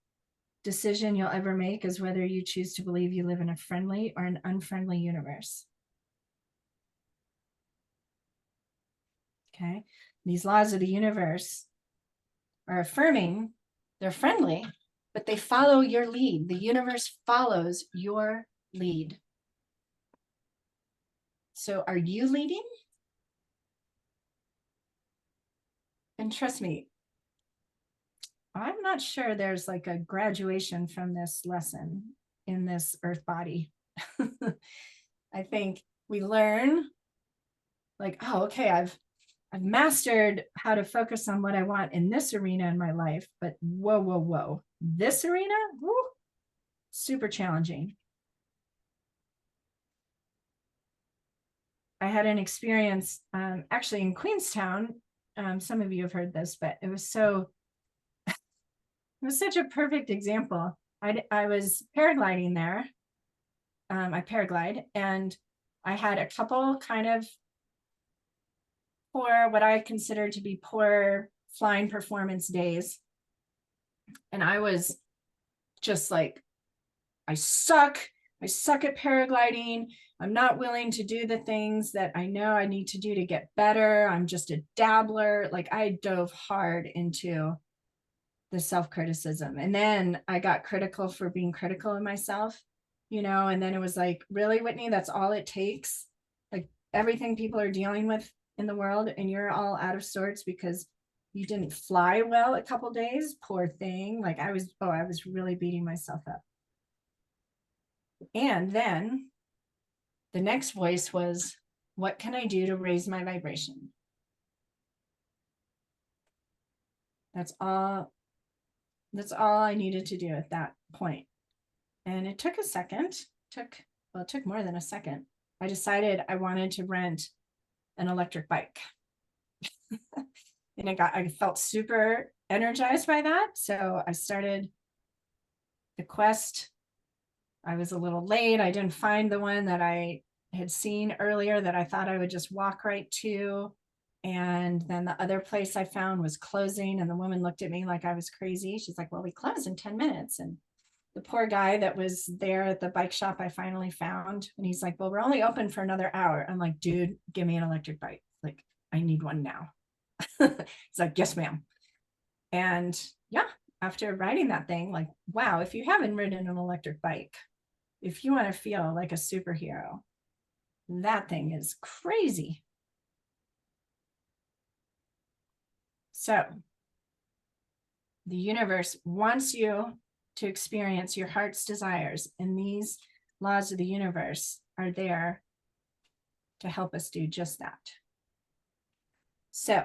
Speaker 1: decision you'll ever make is whether you choose to believe you live in a friendly or an unfriendly universe. Okay, these laws of the universe are affirming, they're friendly, but they follow your lead. The universe follows your lead. So are you leading? And trust me, I'm not sure there's like a graduation from this lesson in this earth body. I think we learn like, oh, okay, I've mastered how to focus on what I want in this arena in my life, but whoa, this arena, woo, super challenging. I had an experience actually in Queenstown. Some of you have heard this, but it was such a perfect example. I was paragliding there. I paraglide and I had a couple kind of poor, what I consider to be poor flying performance days. And I was just like, I suck at paragliding. I'm not willing to do the things that I know I need to do to get better. I'm just a dabbler. Like I dove hard into the self-criticism. And then I got critical for being critical of myself, you know, and then it was like, really, Whitney, that's all it takes? Like everything people are dealing with in the world and you're all out of sorts because you didn't fly well a couple days, poor thing. Like I was really beating myself up. And then the next voice was, what can I do to raise my vibration? That's all I needed to do at that point. And it took a second, it took more than a second. I decided I wanted to rent an electric bike. And I felt super energized by that. So I started the quest. I was a little late. I didn't find the one that I had seen earlier that I thought I would just walk right to. And then the other place I found was closing, and the woman looked at me like I was crazy. She's like, well, we close in 10 minutes. And the poor guy that was there at the bike shop I finally found, and he's like, well, we're only open for another hour. I'm like, dude, give me an electric bike. Like, I need one now. He's like, yes, ma'am. And yeah, after riding that thing, like, wow, if you haven't ridden an electric bike, if you want to feel like a superhero, that thing is crazy. So the universe wants you to experience your heart's desires, and these laws of the universe are there to help us do just that. So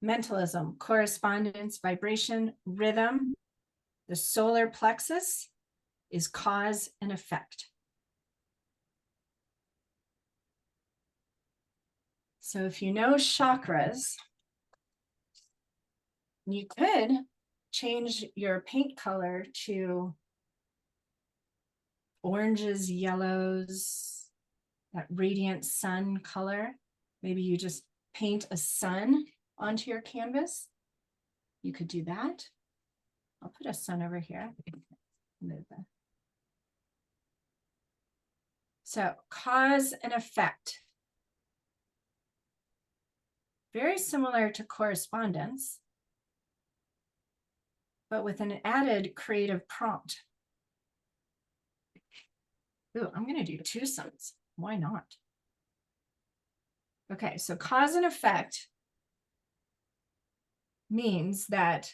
Speaker 1: mentalism, correspondence, vibration, rhythm, the solar plexus is cause and effect. So if you know chakras, you could change your paint color to oranges, yellows, that radiant sun color. Maybe you just paint a sun onto your canvas. You could do that. I'll put a sun over here. So cause and effect. Very similar to correspondence, but with an added creative prompt. Ooh, I'm going to do 2 suns. Why not? Okay, so cause and effect means that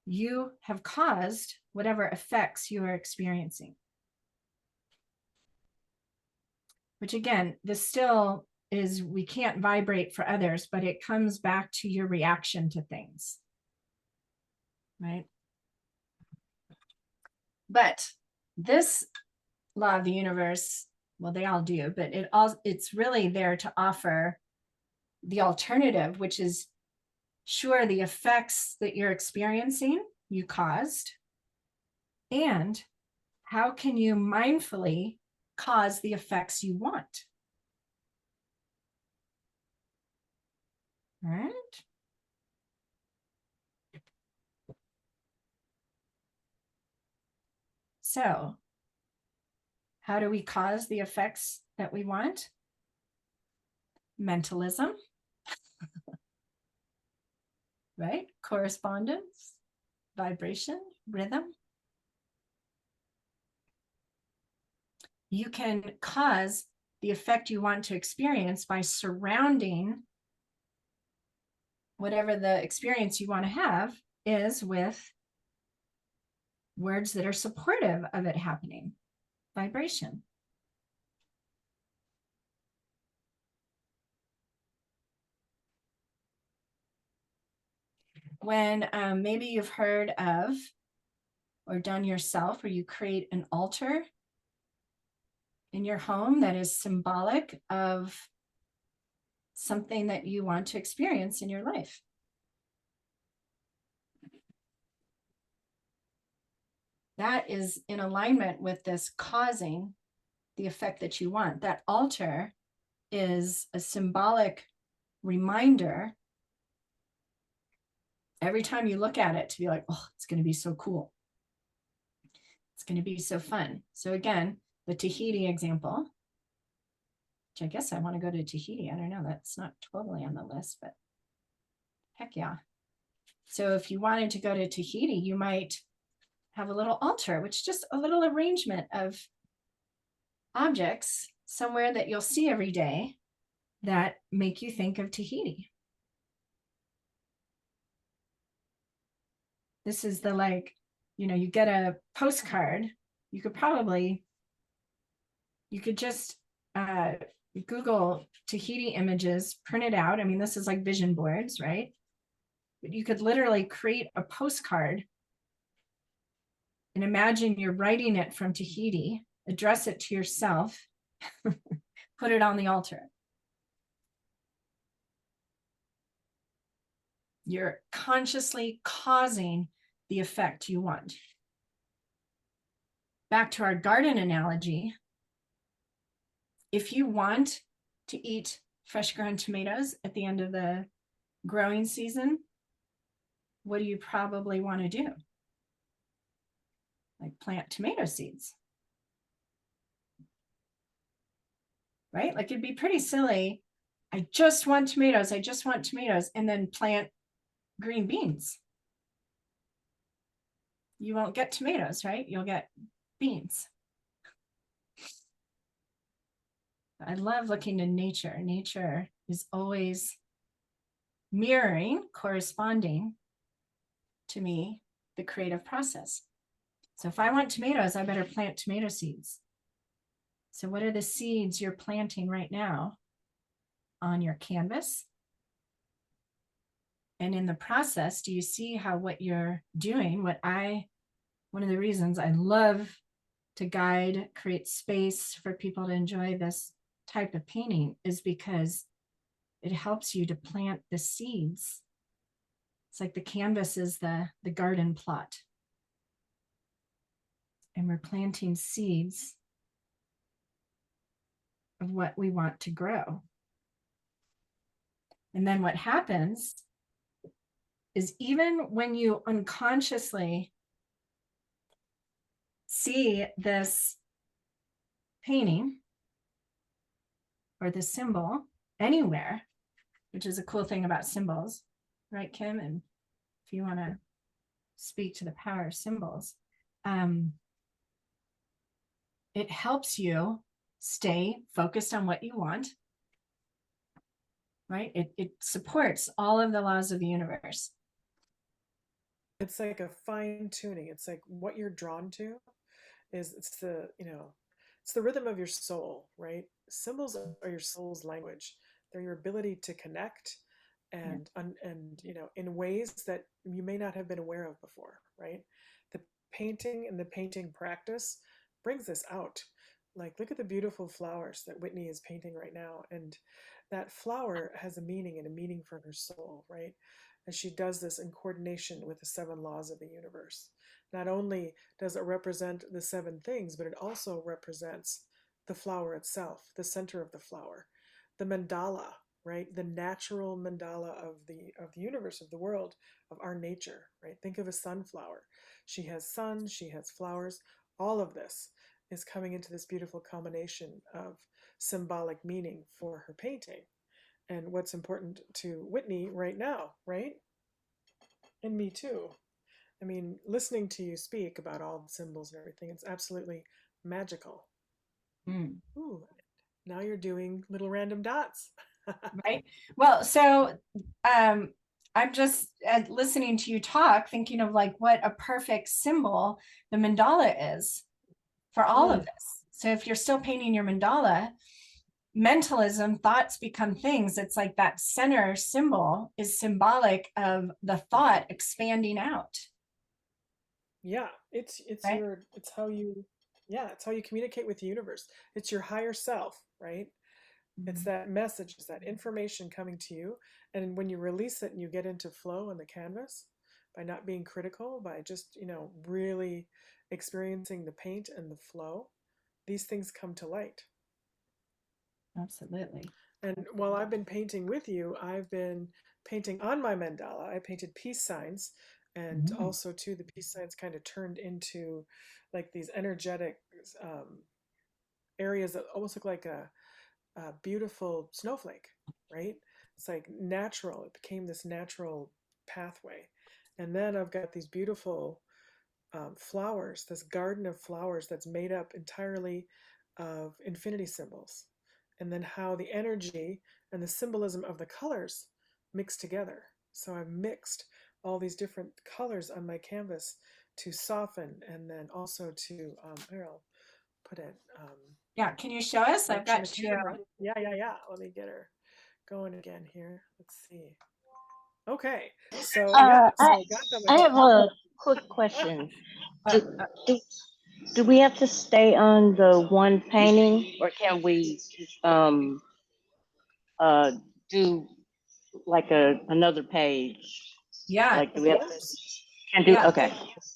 Speaker 1: you have caused whatever effects you are experiencing. Which again, this still is, we can't vibrate for others, but it comes back to your reaction to things, right? But this law of the universe, well, they all do, but it's really there to offer the alternative, which is, sure, the effects that you're experiencing, you caused, and how can you mindfully cause the effects you want? All right. So, how do we cause the effects that we want? Mentalism, right? Correspondence, vibration, rhythm. You can cause the effect you want to experience by surrounding whatever the experience you want to have is with words that are supportive of it happening. Vibration. When maybe you've heard of or done yourself, where you create an altar in your home that is symbolic of something that you want to experience in your life. That is in alignment with this causing the effect that you want. That altar is a symbolic reminder every time you look at it to be like, oh, it's going to be so cool. It's going to be so fun. So again, the Tahiti example, which I guess I want to go to Tahiti. I don't know, that's not totally on the list, but heck yeah. So if you wanted to go to Tahiti, you might have a little altar, which is just a little arrangement of objects somewhere that you'll see every day that make you think of Tahiti. This is the, like, you get a postcard. You could just Google Tahiti images, print it out. I mean, this is like vision boards, right? But you could literally create a postcard and imagine you're writing it from Tahiti, address it to yourself, put it on the altar. You're consciously causing the effect you want. back to our garden analogy, if you want to eat fresh grown tomatoes at the end of the growing season, what do you probably want to do? Like plant tomato seeds, right? Like it'd be pretty silly. I just want tomatoes. I just want tomatoes, and then plant green beans. You won't get tomatoes, right? You'll get beans. I love looking to nature. Nature is always mirroring, corresponding to me, the creative process. So if I want tomatoes, I better plant tomato seeds. So what are the seeds you're planting right now on your canvas? And in the process, do you see how what you're doing, one of the reasons I love to guide, create space for people to enjoy this type of painting is because it helps you to plant the seeds. It's like the canvas is the garden plot. And we're planting seeds of what we want to grow. And then what happens is even when you unconsciously see this painting or the symbol anywhere, which is a cool thing about symbols, right, Kim? And if you want to speak to the power of symbols, it helps you stay focused on what you want, right? It supports all of the laws of the universe.
Speaker 2: It's like a fine tuning. It's like what you're drawn to it's the, it's the rhythm of your soul, right? Symbols are your soul's language. They're your ability to connect and in ways that you may not have been aware of before, right? The painting and the painting practice brings this out. Like, look at the beautiful flowers that Whitney is painting right now. And that flower has a meaning and a meaning for her soul, right? And she does this in coordination with the 7 laws of the universe. Not only does it represent the 7 things, but it also represents the flower itself, the center of the flower, the mandala, right? The natural mandala of the universe, of the world, of our nature, right? Think of a sunflower. She has sun, she has flowers. All of this is coming into this beautiful combination of symbolic meaning for her painting. And what's important to Whitney right now, right? And me too. I mean, listening to you speak about all the symbols and everything, it's absolutely magical. Ooh, now you're doing little random dots.
Speaker 1: Right. Well, so I'm just listening to you talk, thinking of like what a perfect symbol the mandala is for all of this. So if you're still painting your mandala, mentalism, thoughts become things. It's like that center symbol is symbolic of the thought expanding out.
Speaker 2: Yeah, it's
Speaker 1: right?
Speaker 2: it's how you communicate with the universe. It's your higher self, right? It's that message, it's that information coming to you. And when you release it and you get into flow on the canvas by not being critical, by just, really experiencing the paint and the flow, these things come to light.
Speaker 1: Absolutely.
Speaker 2: And while I've been painting with you, I've been painting on my mandala. I painted peace signs, and also too, the peace signs kind of turned into like these energetic areas that almost look like a beautiful snowflake, right? It's like natural. It became this natural pathway. And then I've got these beautiful flowers, this garden of flowers that's made up entirely of infinity symbols. And then how the energy and the symbolism of the colors mix together. So I've mixed all these different colors on my canvas to soften, and then also to, here, I'll put it.
Speaker 1: Yeah, can you show us? I've got to.
Speaker 2: Yeah. Let me get her going again here. Let's see. Okay, so
Speaker 5: I have a quick question. Do we have to stay on the one painting, or can we do like another page?
Speaker 1: Yeah.
Speaker 5: Like, do we have to? Can do,
Speaker 1: Yeah.
Speaker 5: okay.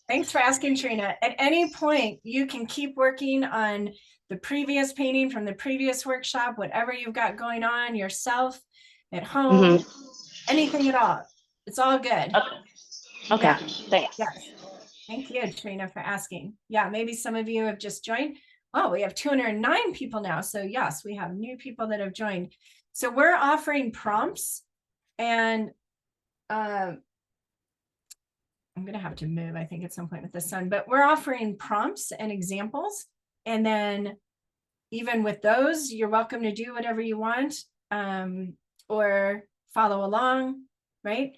Speaker 1: Thanks for asking, Trina. At any point, you can keep working on the previous painting from the previous workshop, whatever you've got going on yourself, at home, anything at all. It's all good.
Speaker 5: Okay,
Speaker 1: Yeah.
Speaker 5: thanks.
Speaker 1: Yes. Thank you, Trina, for asking. Yeah, maybe some of you have just joined. Oh, we have 209 people now. So yes, we have new people that have joined. So we're offering prompts, and I'm going to have to move, I think, at some point with the sun, but we're offering prompts and examples. And then even with those, you're welcome to do whatever you want, or follow along, right?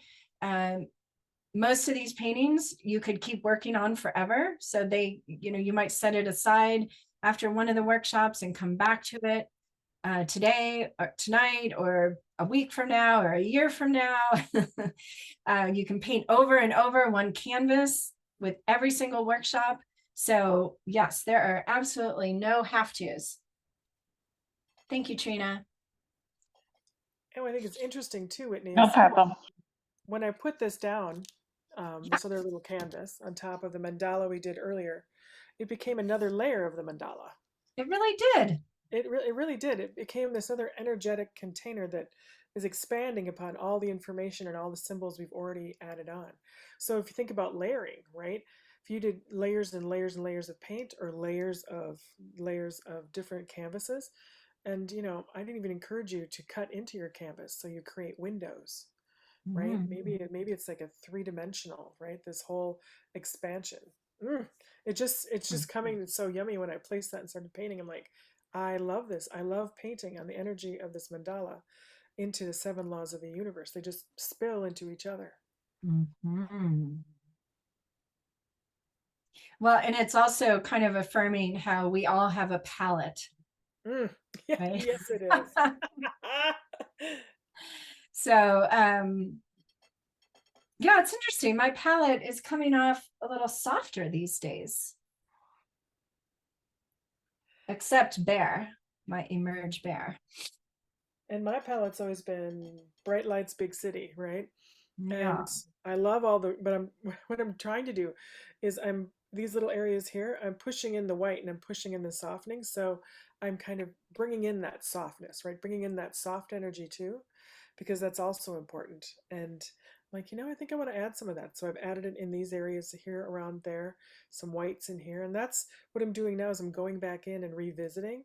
Speaker 1: Most of these paintings you could keep working on forever. So they, you might set it aside after one of the workshops and come back to it today or tonight or a week from now or a year from now. You can paint over and over one canvas with every single workshop. So yes, there are absolutely no have-tos. Thank you, Trina.
Speaker 2: And I think it's interesting too, Whitney,
Speaker 5: No
Speaker 2: is
Speaker 5: problem.
Speaker 2: when I put this down, this other little canvas on top of the mandala we did earlier, it became another layer of the mandala.
Speaker 1: It really did.
Speaker 2: It really did. It became this other energetic container that is expanding upon all the information and all the symbols we've already added on. So if you think about layering, right? If you did layers and layers and layers of paint, or layers of different canvases, and I didn't even encourage you to cut into your canvas, so you create windows, right? Maybe it's like a three-dimensional, right? This whole expansion. It's just coming. It's so yummy. When I placed that and started painting, I'm like, I love this. I love painting on the energy of this mandala into the 7 laws of the universe. They just spill into each other.
Speaker 1: Well, and it's also kind of affirming how we all have a palette.
Speaker 2: Yeah,
Speaker 1: Right?
Speaker 2: yes, it is.
Speaker 1: So, yeah, it's interesting. My palette is coming off a little softer these days. Except Bear, my Emerge Bear.
Speaker 2: And my palette's always been bright lights, big city, right?
Speaker 1: Yeah.
Speaker 2: And I love all the, but what I'm trying to do is these little areas here, I'm pushing in the white and I'm pushing in the softening. So I'm kind of bringing in that softness, right? Bringing in that soft energy too, because that's also important. And like, I think I want to add some of that. So I've added it in these areas here, around there, some whites in here. And that's what I'm doing now, is I'm going back in and revisiting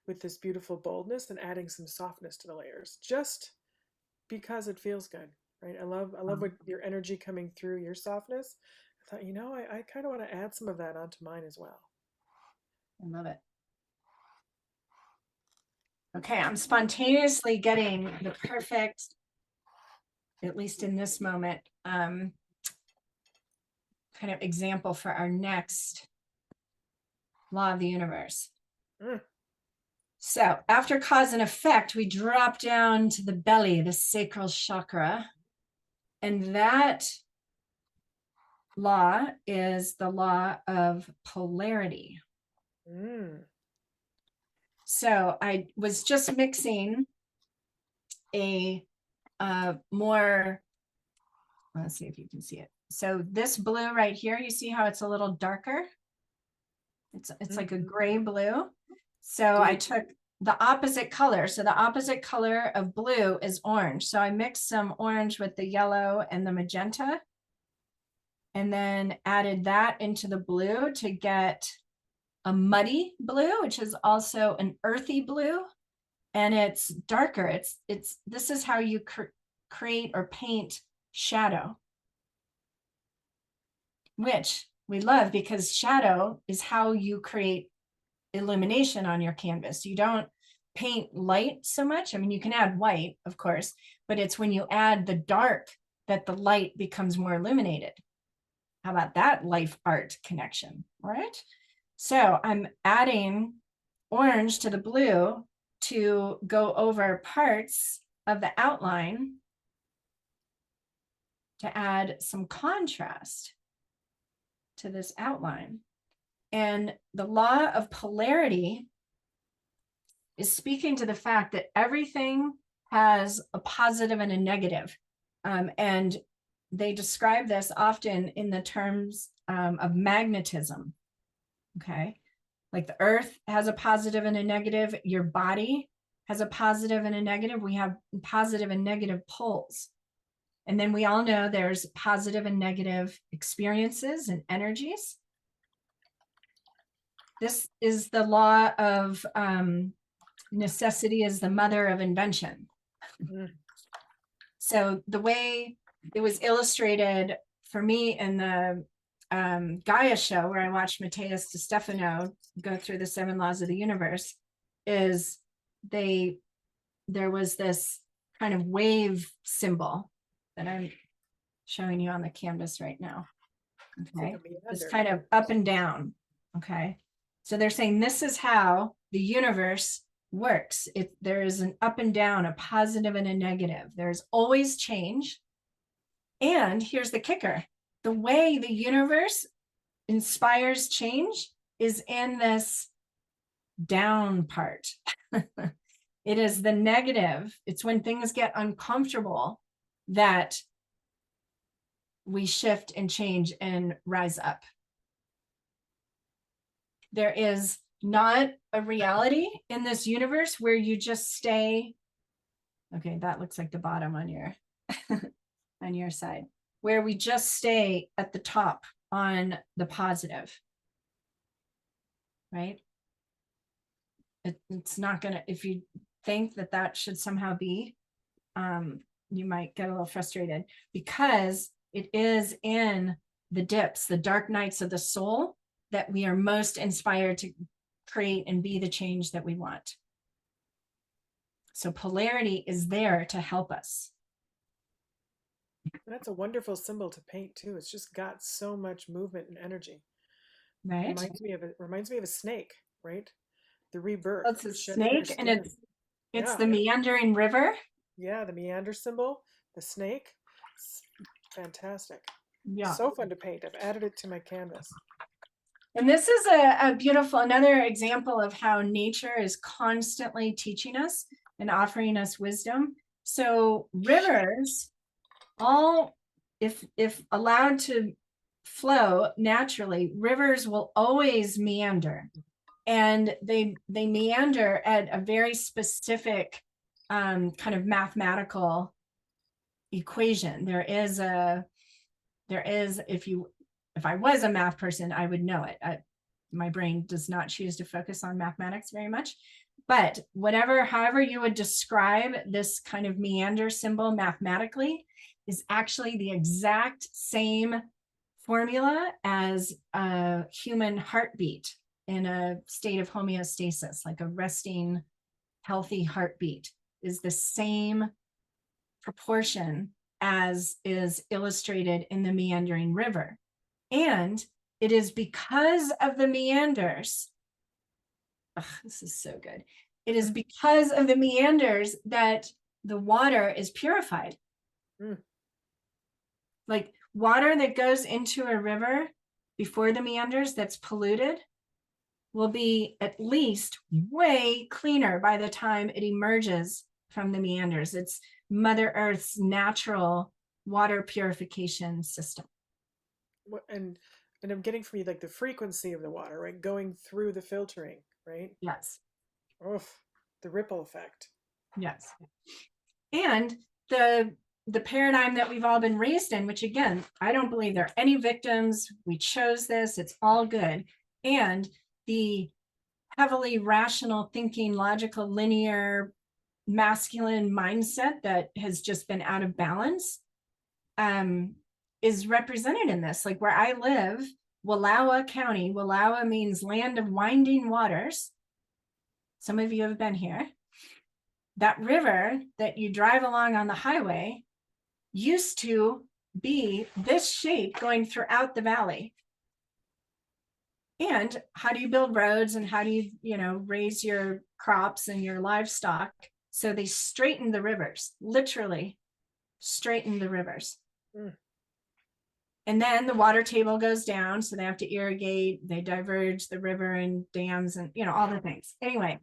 Speaker 2: with this beautiful boldness and adding some softness to the layers, just because it feels good. Right. I love what your energy coming through, your softness. I thought, I kind of want to add some of that onto mine as well.
Speaker 1: I love it. Okay, I'm spontaneously getting the perfect, at least in this moment, kind of example for our next law of the universe. So after cause and effect, we drop down to the belly, the sacral chakra. And that law is the law of polarity. So I was just mixing a more, let's see if you can see it. So this blue right here, you see how it's a little darker? It's like a gray blue. So I took the opposite color. So the opposite color of blue is orange. So I mixed some orange with the yellow and the magenta, and then added that into the blue to get a muddy blue, which is also an earthy blue, and it's darker. This is how you create or paint shadow, which we love, because shadow is how you create illumination on your canvas. You don't paint light so much. I mean, you can add white, of course, but it's when you add the dark that the light becomes more illuminated. How about that life art connection, right? So I'm adding orange to the blue to go over parts of the outline to add some contrast to this outline. And the law of polarity is speaking to the fact that everything has a positive and a negative. And they describe this often in the terms of magnetism. Okay. Like the earth has a positive and a negative. Your body has a positive and a negative. We have positive and negative poles. And then we all know there's positive and negative experiences and energies. This is the law of necessity is the mother of invention. So the way it was illustrated for me in the Gaia show, where I watched Matias De Stefano go through the 7 laws of the universe, is there was this kind of wave symbol that I'm showing you on the canvas right now. Okay, it's kind of up and down. Okay, so they're saying this is how the universe works. There is an up and down, a positive and a negative. There's always change. And here's the kicker: the way the universe inspires change is in this down part. It is the negative. It's when things get uncomfortable that we shift and change and rise up. There is not a reality in this universe where you just stay. Okay, that looks like the bottom on your on your side, where we just stay at the top on the positive, right? It's not gonna, if you think that that should somehow be, you might get a little frustrated, because it is in the dips, the dark nights of the soul, that we are most inspired to create and be the change that we want. So polarity is there to help us.
Speaker 2: That's a wonderful symbol to paint too. It's just got so much movement and energy.
Speaker 1: Right?
Speaker 2: Reminds me of a snake, right? The rebirth.
Speaker 1: Well, it's a snake, and it's the meandering river.
Speaker 2: Yeah, the meander symbol, the snake. It's fantastic.
Speaker 1: Yeah.
Speaker 2: So fun to paint. I've added it to my canvas.
Speaker 1: And this is a beautiful, another example of how nature is constantly teaching us and offering us wisdom. So rivers, if allowed to flow naturally, rivers will always meander. And they meander at a very specific kind of mathematical equation. There is, if I was a math person, I would know it. My brain does not choose to focus on mathematics very much, but however you would describe this kind of meander symbol mathematically is actually the exact same formula as a human heartbeat in a state of homeostasis, like a resting, healthy heartbeat is the same proportion as is illustrated in the meandering river. And it is because of the meanders, this is so good. It is because of the meanders that the water is purified. Like water that goes into a river before the meanders that's polluted will be at least way cleaner by the time it emerges from the meanders. It's Mother Earth's natural water purification system.
Speaker 2: And I'm getting from you like the frequency of the water, right? Going through the filtering, right?
Speaker 1: Yes.
Speaker 2: Oof, the ripple effect.
Speaker 1: Yes. And the paradigm that we've all been raised in, which again, I don't believe there are any victims. We chose this, it's all good. And the heavily rational thinking, logical, linear, masculine mindset that has just been out of balance is represented in this. Like where I live, Wallowa County, Wallowa means land of winding waters. Some of you have been here. That river that you drive along on the highway used to be this shape going throughout the valley. And how do you build roads and how do you, raise your crops and your livestock? So they straighten the rivers, literally straighten the rivers. And then the water table goes down, so they have to irrigate, they diverge the river and dams and, all the things. Anyway,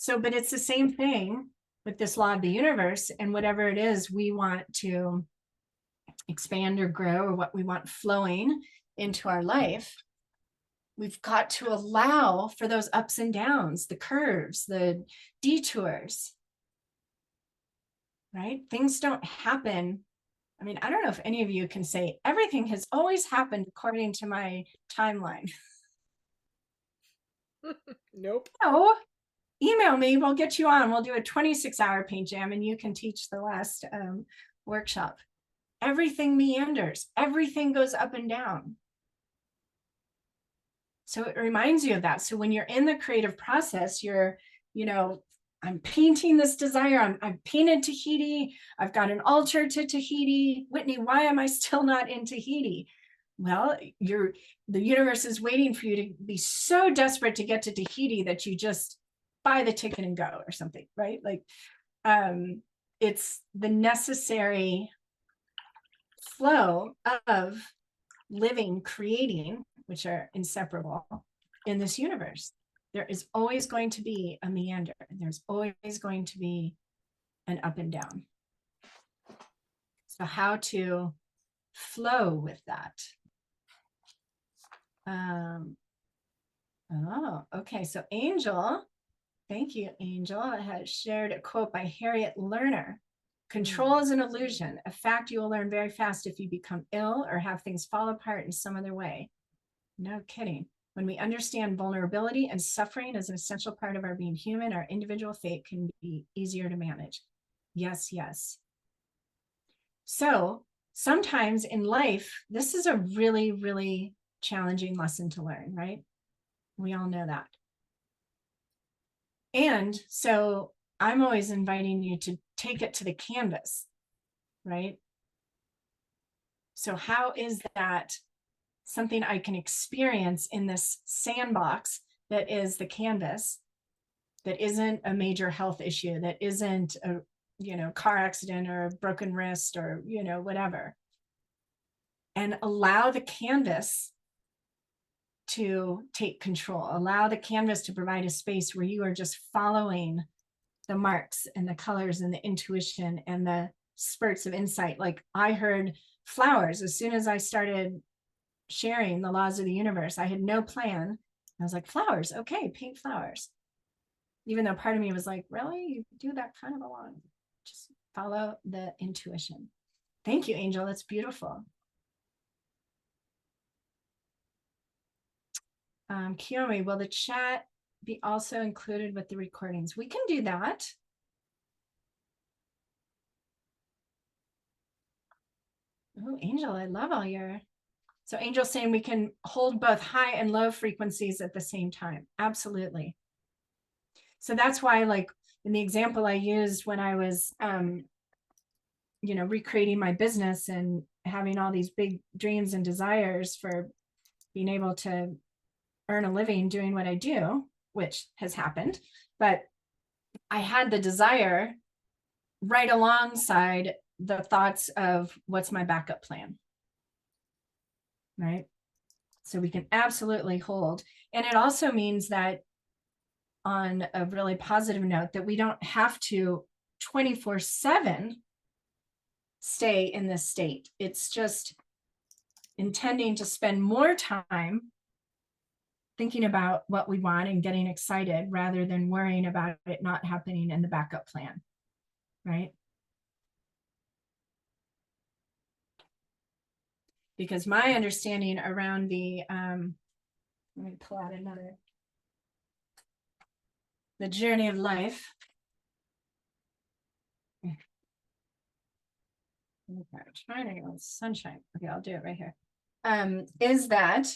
Speaker 1: but it's the same thing with this law of the universe, and whatever it is we want to expand or grow, or what we want flowing into our life, we've got to allow for those ups and downs, the curves, the detours, right? Things don't happen. I mean, I don't know if any of you can say everything has always happened according to my timeline.
Speaker 2: Nope.
Speaker 1: No, email me, we'll get you on. We'll do a 26-hour paint jam and you can teach the last workshop. Everything meanders, everything goes up and down. So it reminds you of that. So when you're in the creative process, you're, I'm painting this desire. I'm painted Tahiti. I've got an altar to Tahiti. Whitney, why am I still not in Tahiti? Well, the universe is waiting for you to be so desperate to get to Tahiti that you just buy the ticket and go or something, right? Like, it's the necessary flow of living, creating, which are inseparable in this universe. There is always going to be a meander. There's always going to be an up and down. So how to flow with that? Oh, okay. So Angel, thank you, Angel, has shared a quote by Harriet Lerner. Control is an illusion, a fact you will learn very fast if you become ill or have things fall apart in some other way. No kidding. When we understand vulnerability and suffering as an essential part of our being human, our individual fate can be easier to manage. Yes, yes. So sometimes in life, this is a really, really challenging lesson to learn, right? We all know that. And so I'm always inviting you to take it to the canvas, right? So how is that something I can experience in this sandbox that is the canvas, that isn't a major health issue, that isn't a, car accident or a broken wrist or, whatever, and allow the canvas to take control, allow the canvas to provide a space where you are just following the marks and the colors and the intuition and the spurts of insight. Like I heard flowers as soon as I started sharing the laws of the universe. I had no plan. I was like, flowers, okay, paint flowers. Even though part of me was like, really? You do that kind of a lot. Just follow the intuition. Thank you, Angel. That's beautiful. Kiyomi, will the chat be also included with the recordings? We can do that. Oh, Angel, I love all your... So Angel's saying we can hold both high and low frequencies at the same time. Absolutely. So that's why, like in the example I used when I was, recreating my business and having all these big dreams and desires for being able to earn a living doing what I do, which has happened, but I had the desire right alongside the thoughts of what's my backup plan, right? So we can absolutely hold. And it also means that, on a really positive note, that we don't have to 24/7 stay in this state. It's just intending to spend more time thinking about what we want and getting excited rather than worrying about it not happening in the backup plan, right? Because my understanding around the, let me pull out the journey of life. Okay, I'm trying to go with sunshine. Okay, I'll do it right here. Is that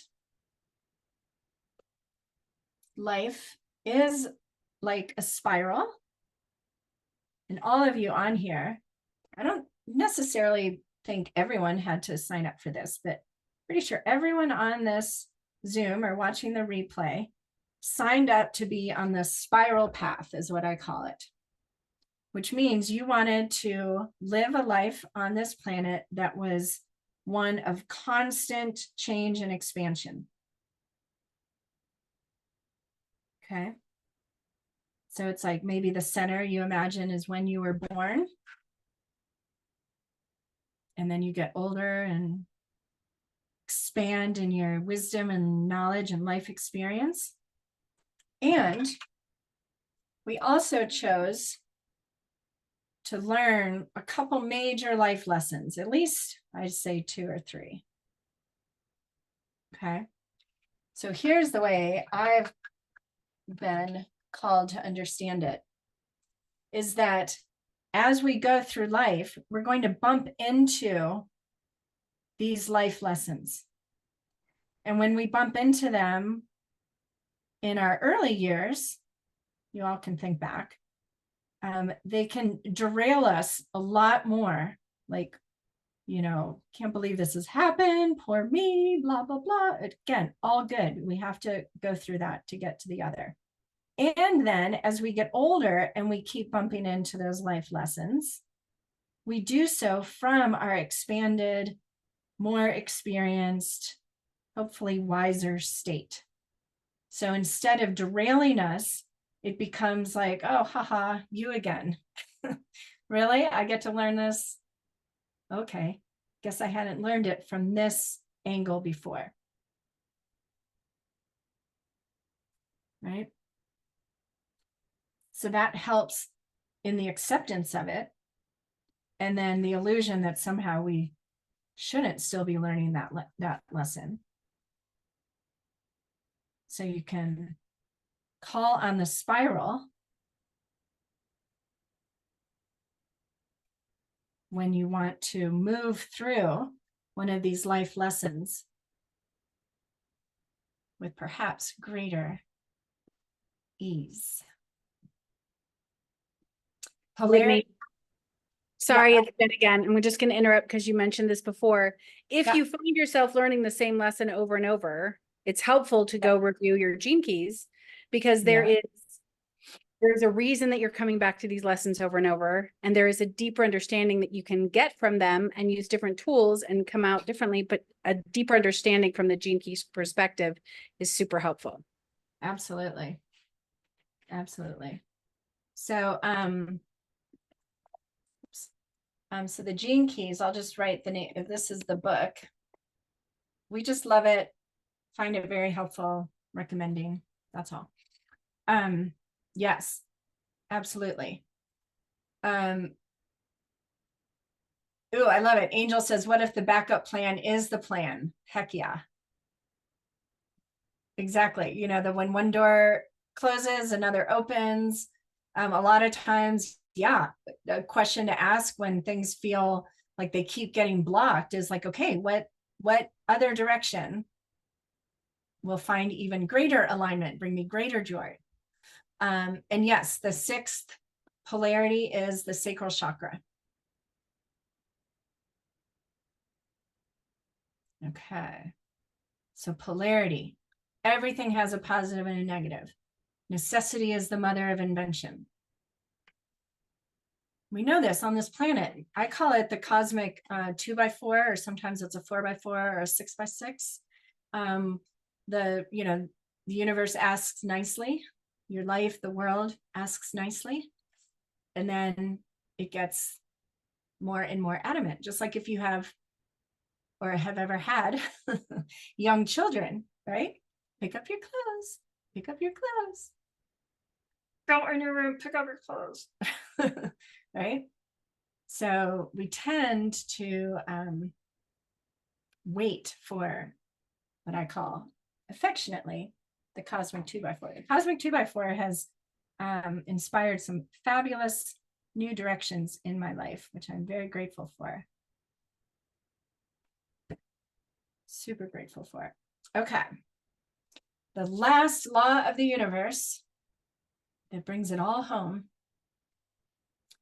Speaker 1: life is like a spiral, and all of you on here, I don't necessarily think everyone had to sign up for this, but pretty sure everyone on this Zoom or watching the replay signed up to be on the spiral path, is what I call it, which means you wanted to live a life on this planet that was one of constant change and expansion. Okay. So it's like maybe the center you imagine is when you were born. And then you get older and expand in your wisdom and knowledge and life experience. And we also chose to learn a couple major life lessons, at least I'd say 2 or 3. Okay. So here's the way I've been called to understand it, is that as we go through life, we're going to bump into these life lessons. And when we bump into them in our early years, you all can think back, they can derail us a lot more. Like, you know, can't believe this has happened, poor me, blah, blah, blah. Again, all good. We have to go through that to get to the other. And then as we get older and we keep bumping into those life lessons, we do so from our expanded, more experienced, hopefully wiser state. So instead of derailing us, it becomes like, oh, haha, you again. Really? I get to learn this? Okay, guess I hadn't learned it from this angle before. Right? So that helps in the acceptance of it. And then the illusion that somehow we shouldn't still be learning that lesson. So you can call on the spiral when you want to move through one of these life lessons with perhaps greater ease.
Speaker 4: Whitney, sorry,
Speaker 1: Yeah.
Speaker 4: it's been again. And we're just going to interrupt because you mentioned this before. If
Speaker 1: Yeah.
Speaker 4: you find yourself learning the same lesson over and over, it's helpful to go review your gene keys, because there's a reason that you're coming back to these lessons over and over. And there is a deeper understanding that you can get from them and use different tools and come out differently. But a deeper understanding from the gene keys perspective is super helpful.
Speaker 1: Absolutely. Absolutely. So, so the gene keys, I'll just write the name. This is the book. We just love it. Find it very helpful. Recommending. That's all. Yes, absolutely. Ooh, I love it. Angel says, what if the backup plan is the plan? Heck yeah. Exactly. You know, when one door closes, another opens. A lot of times, yeah, a question to ask when things feel like they keep getting blocked is like, okay, what other direction will find even greater alignment, bring me greater joy? And yes, the 6th polarity is the sacral chakra. Okay. So polarity, everything has a positive and a negative. Necessity is the mother of invention. We know this on this planet. I call it the cosmic 2x4, or sometimes it's a 4x4 or a 6x6. The universe asks nicely. Your life, the world asks nicely. And then it gets more and more adamant. Just like if you have or have ever had young children, right? Pick up your clothes, pick up your clothes. Go in your room, pick up your clothes, right? So we tend to wait for what I call affectionately the cosmic 2x4. The cosmic 2x4 has inspired some fabulous new directions in my life, which I'm very grateful for. Super grateful for. Okay. The last law of the universe that brings it all home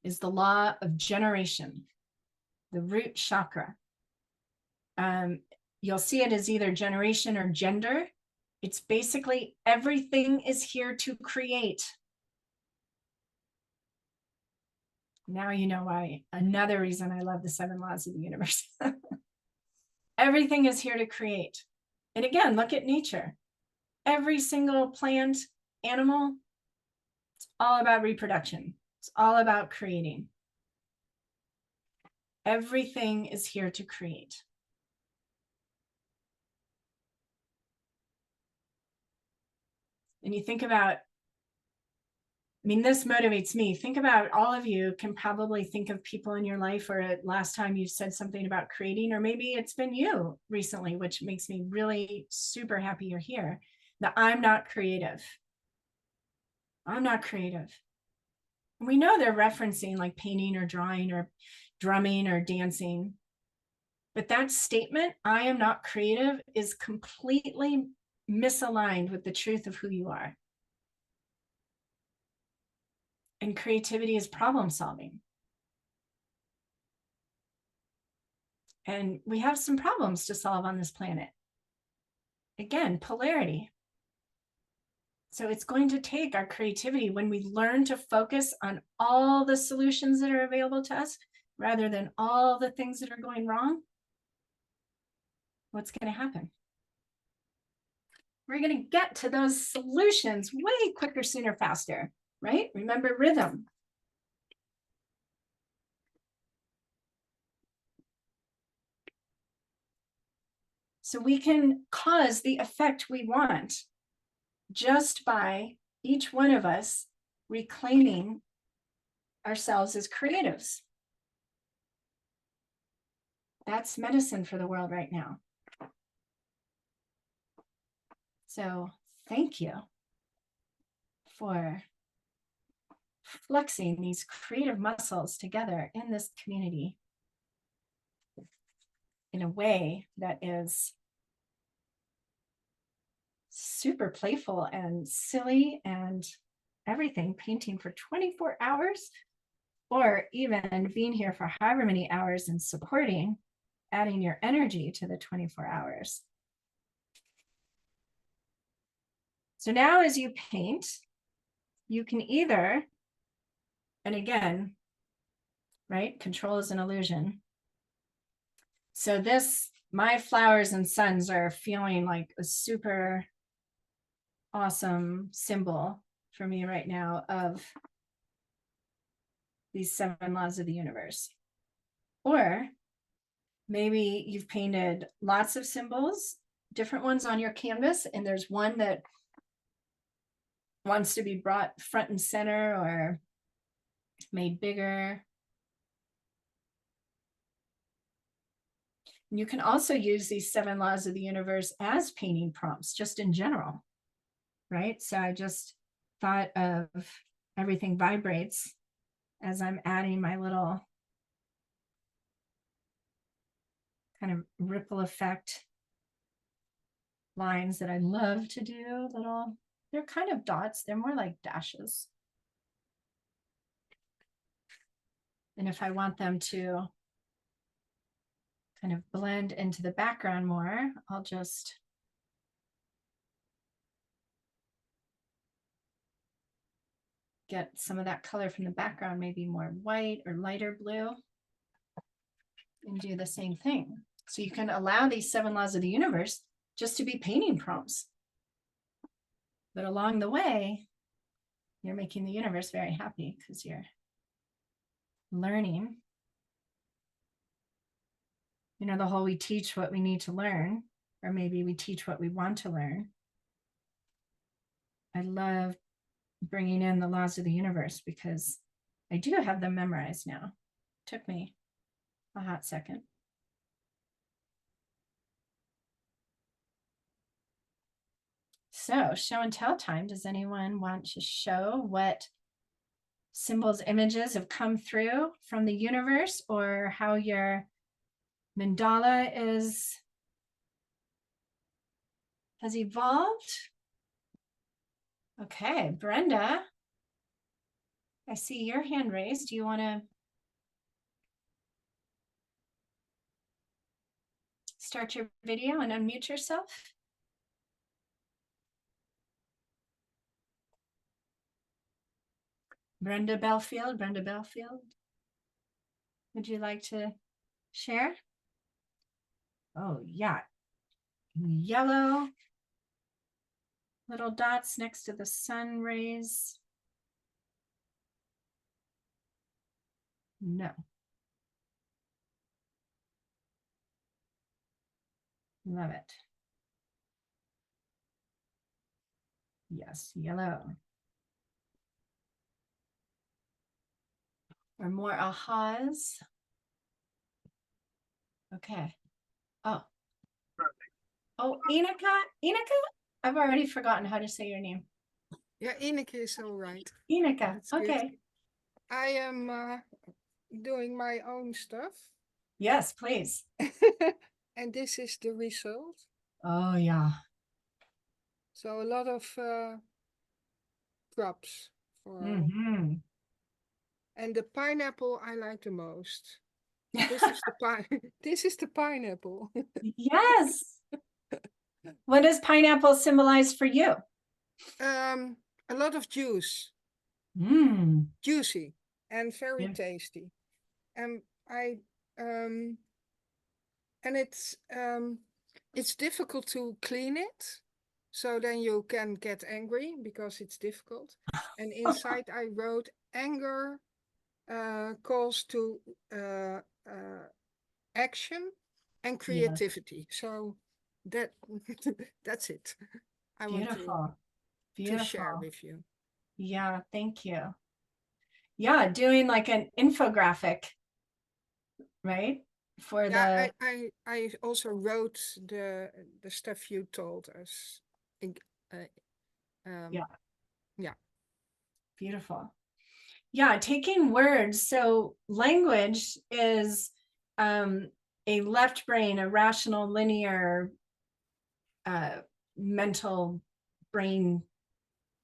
Speaker 1: is the law of generation, the root chakra. You'll see it as either generation or gender. It's basically everything is here to create. Now you know why. Another reason I love the 7 laws of the universe. Everything is here to create. And again, look at nature. Every single plant, animal, it's all about reproduction. It's all about creating. Everything is here to create. And you think about, I mean, this motivates me. Think about, all of you can probably think of people in your life, or last time you've said something about creating, or maybe it's been you recently, which makes me really super happy you're here. That I'm not creative. I'm not creative. And we know they're referencing like painting or drawing or drumming or dancing. But that statement, I am not creative, is completely misaligned with the truth of who you are. And creativity is problem solving. And we have some problems to solve on this planet. Again, polarity. So it's going to take our creativity when we learn to focus on all the solutions that are available to us, rather than all the things that are going wrong. What's going to happen? We're going to get to those solutions way quicker, sooner, faster, right? Remember rhythm. So we can cause the effect we want just by each one of us reclaiming ourselves as creatives. That's medicine for the world right now. So thank you for flexing these creative muscles together in this community in a way that is super playful and silly and everything, painting for 24 hours, or even being here for however many hours and supporting, adding your energy to the 24 hours. So now as you paint, you can either, and again, right, control is an illusion. So this, my flowers and suns are feeling like a super awesome symbol for me right now of these 7 laws of the universe. Or maybe you've painted lots of symbols, different ones on your canvas, and there's one that wants to be brought front and center or made bigger. And you can also use these 7 laws of the universe as painting prompts, just in general, right? So I just thought of everything vibrates as I'm adding my little kind of ripple effect lines that I love to do. Little, they're kind of dots, they're more like dashes. And if I want them to kind of blend into the background more, I'll just get some of that color from the background, maybe more white or lighter blue, and do the same thing. So you can allow these 7 laws of the universe just to be painting prompts. But along the way, you're making the universe very happy because you're learning. You know, the whole we teach what we need to learn, or maybe we teach what we want to learn. I love bringing in the laws of the universe because I do have them memorized now. It took me a hot second. So show and tell time. Does anyone want to show what symbols, images have come through from the universe, or how your mandala has evolved? Okay, Brenda, I see your hand raised. Do you want to start your video and unmute yourself? Brenda Belfield, would you like to share? Oh, yeah. Yellow little dots next to the sun rays. No. Love it. Yes, yellow. Or more ahas. Okay. Oh. Inika? I've already forgotten how to say your name.
Speaker 6: Yeah, Ineke is all right.
Speaker 1: Inika.
Speaker 6: That's good.
Speaker 1: Okay.
Speaker 6: I am doing my own stuff.
Speaker 1: Yes, please.
Speaker 6: And this is the result.
Speaker 1: Oh, yeah.
Speaker 6: So a lot of props for,
Speaker 1: Mm-hmm.
Speaker 6: and the pineapple I like the most. This is the this is the pineapple.
Speaker 1: Yes. What does pineapple symbolize for you?
Speaker 6: A lot of juice, juicy and very
Speaker 1: Yeah.
Speaker 6: tasty. And and it's difficult to clean it. So then you can get angry because it's difficult. And inside I wrote anger calls to action and creativity. So that that's it. I want to share with you.
Speaker 1: Yeah, thank you. Yeah, doing like an infographic, right? For
Speaker 6: Yeah, I also wrote the stuff you told us. Yeah.
Speaker 1: Beautiful. Yeah, taking words. So language is a left brain, a rational, linear, mental brain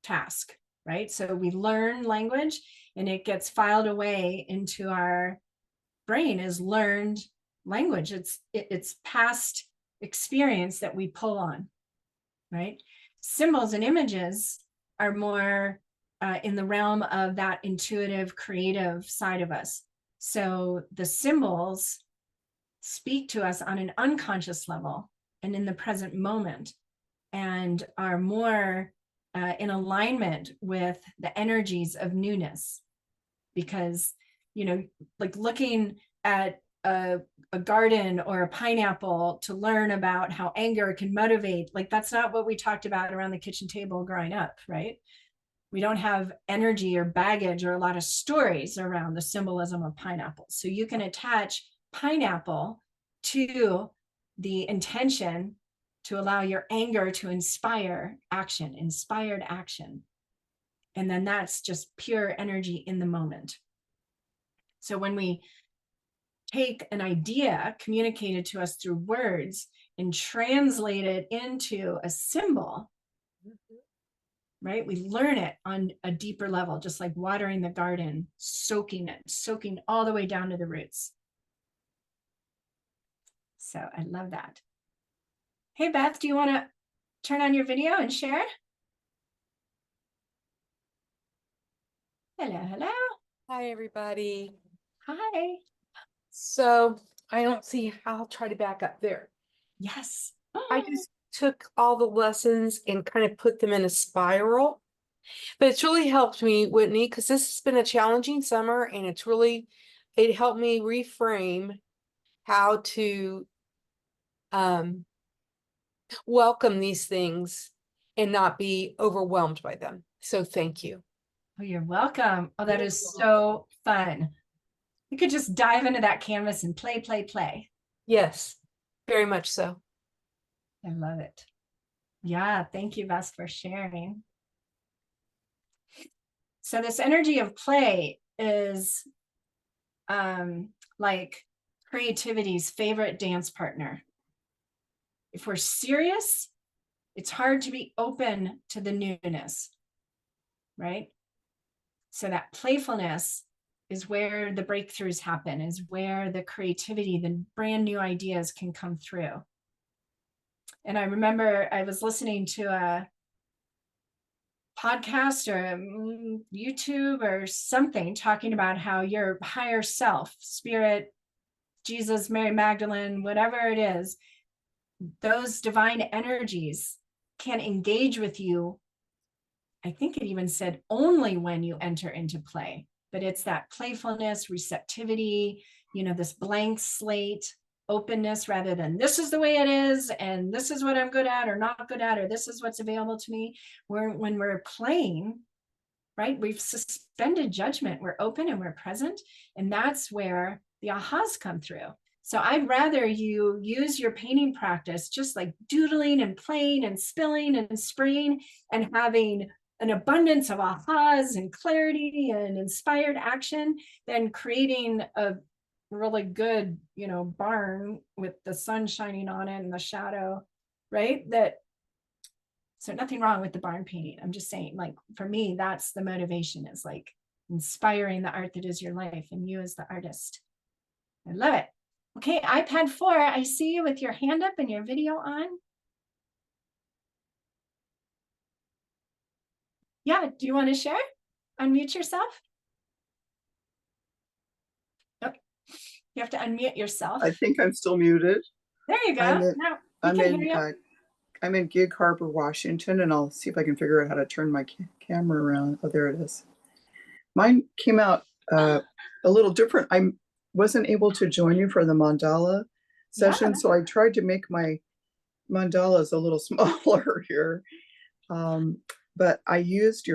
Speaker 1: task, right? So we learn language and it gets filed away into our brain as learned language. It's past experience that we pull on, right? Symbols and images are more in the realm of that intuitive, creative side of us. So the symbols speak to us on an unconscious level and in the present moment, and are more in alignment with the energies of newness. Because, like looking at a garden or a pineapple to learn about how anger can motivate, like that's not what we talked about around the kitchen table growing up, right? We don't have energy or baggage or a lot of stories around the symbolism of pineapples. So you can attach pineapple to the intention to allow your anger to inspire action, inspired action. And then that's just pure energy in the moment. So when we take an idea communicated to us through words and translate it into a symbol, right? We learn it on a deeper level, just like watering the garden, soaking all the way down to the roots. So I love that. Hey, Beth, do you want to turn on your video and share? Hello, hello.
Speaker 7: Hi, everybody.
Speaker 1: Hi.
Speaker 7: So I don't see how I'll try to back up there.
Speaker 1: Yes.
Speaker 7: I just took all the lessons and kind of put them in a spiral. But it's really helped me, Whitney, because this has been a challenging summer, and it helped me reframe how to welcome these things and not be overwhelmed by them. So thank you.
Speaker 1: Oh, you're welcome. Oh, that is so fun. You could just dive into that canvas and play.
Speaker 7: Yes, very much so.
Speaker 1: I love it. Yeah, thank you, Beth, for sharing. So this energy of play is like creativity's favorite dance partner. If we're serious, it's hard to be open to the newness, right? So that playfulness is where the breakthroughs happen, is where the creativity, the brand new ideas can come through. And I remember I was listening to a podcast or YouTube or something talking about how your higher self, spirit, Jesus, Mary Magdalene, whatever it is, those divine energies can engage with you. I think it even said only when you enter into play, but it's that playfulness, receptivity, this blank slate, openness rather than this is the way it is and this is what I'm good at or not good at, or this is what's available to me. When we're playing, right, we've suspended judgment, we're open and we're present, and that's where the ahas come through. So I'd rather you use your painting practice just like doodling and playing and spilling and spraying and having an abundance of ahas and clarity and inspired action than creating a really good, you know, barn with the sun shining on it and the shadow, right? So nothing wrong with the barn painting. I'm just saying, like, for me, that's the motivation, is like inspiring the art that is your life and you as the artist. I love it. Okay, iPad 4, I see you with your hand up and your video on. Yeah, do you want to share? Unmute yourself. Nope. You have to unmute yourself.
Speaker 8: I think I'm still muted.
Speaker 1: There you go. Now we can hear you.
Speaker 8: I'm in Gig Harbor, Washington, and I'll see if I can figure out how to turn my camera around. Oh, there it is. Mine came out a little different. I wasn't able to join you for the mandala session, so I tried to make my mandalas a little smaller here. But I used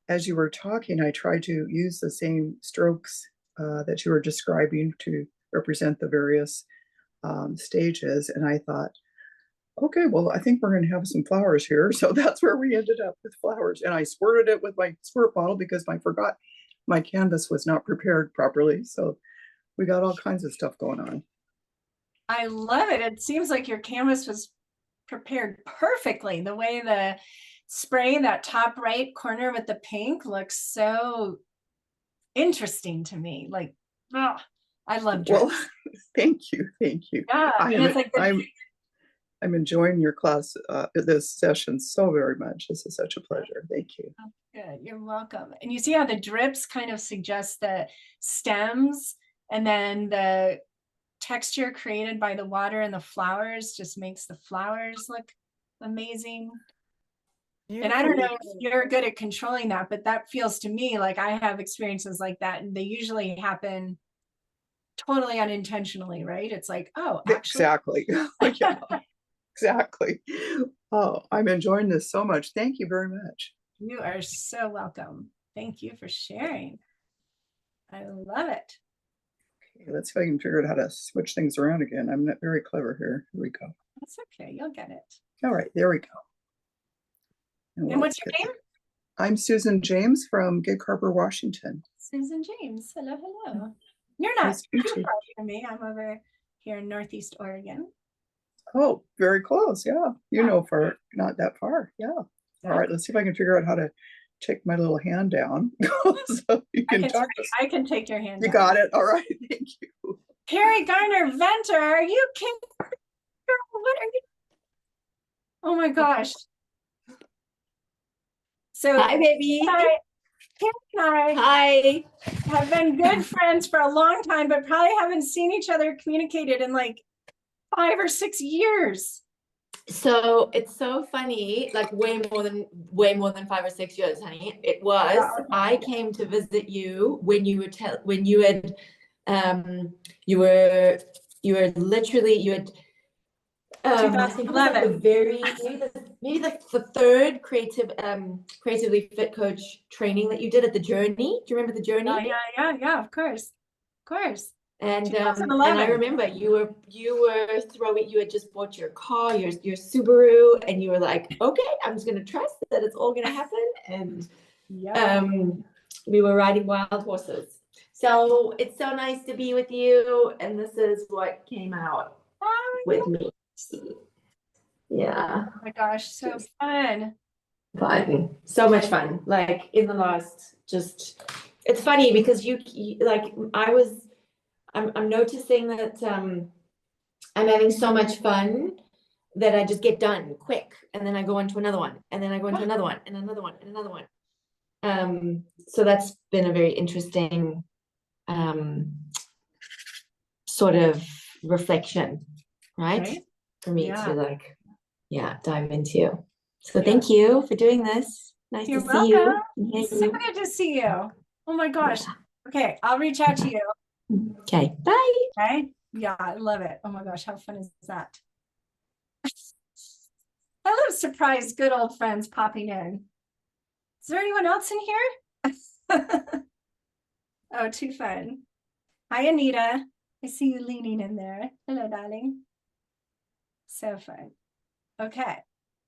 Speaker 8: as you were talking, I tried to use the same strokes that you were describing to represent the various stages. And I thought, okay, well, I think we're going to have some flowers here. So that's where we ended up with flowers. And I squirted it with my squirt bottle because I forgot my canvas was not prepared properly. So we got all kinds of stuff going on.
Speaker 1: I love it. It seems like your canvas was prepared perfectly. The way the spray, that top right corner with the pink, looks so interesting to me. Like, oh, I love drips.
Speaker 8: Well, thank you.
Speaker 1: Yeah,
Speaker 8: I'm enjoying your class, this session so very much. This is such a pleasure. Thank you.
Speaker 1: Oh, good. You're welcome. And you see how the drips kind of suggest the stems, and then the texture created by the water and the flowers just makes the flowers look amazing. And I don't know if you're good at controlling that, but that feels to me like I have experiences like that, and they usually happen totally unintentionally, right? It's like, oh, actually.
Speaker 8: Exactly. Yeah, exactly. Oh, I'm enjoying this so much. Thank you very much.
Speaker 1: You are so welcome. Thank you for sharing. I love it.
Speaker 8: Okay, let's see if I can figure out how to switch things around again. I'm not very clever here. Here we go.
Speaker 1: That's okay. You'll get it.
Speaker 8: All right, there we go.
Speaker 1: And what's your name?
Speaker 8: I'm Susan James from Gig Harbor, Washington.
Speaker 1: Susan James. Hello, hello. You're not too far from me. I'm over here in Northeast Oregon.
Speaker 8: Oh, very close. Yeah. You know, for not that far. Yeah. All right. Let's see if I can figure out how to take my little hand down so you can talk.
Speaker 1: I can take your hand
Speaker 8: down. You got it. All right. Thank you.
Speaker 1: Carrie Garner Venter, are you King? What are you? Oh my gosh. So
Speaker 3: hi, baby.
Speaker 1: Hi. Carrie and I have been good friends for a long time, but probably haven't seen each other communicated in like 5 or 6 years.
Speaker 3: So it's so funny, like way more than 5 or 6 years, honey. It was, I came to visit you when you were literally, I think it was like maybe the third creatively fit coach training that you did at the Journey. Do you remember the Journey?
Speaker 1: Yeah, of course.
Speaker 3: And I remember you had just bought your car, your Subaru, and you were like, okay, I'm just gonna trust that it's all gonna happen. And we were riding wild horses. So it's so nice to be with you, and this is what came out with me. Yeah.
Speaker 1: Oh my gosh, so fun.
Speaker 3: So much fun. Like in the last, it's funny because you like I'm noticing that I'm having so much fun that I just get done quick, and then I go on to another one, and then I go into another one, and another one, and another one. So that's been a very interesting sort of reflection, right? For me to dive into. So thank you for doing this. Nice to see you.
Speaker 1: So good to see you. Oh my gosh. Okay, I'll reach out to you.
Speaker 3: Okay, bye.
Speaker 1: Okay, Yeah, I love it. Oh my gosh, how fun is that? I love surprise good old friends popping in. Is there anyone else in here? Oh, too fun. Hi, Anita. I see you leaning in there. Hello, darling. So fun. Okay.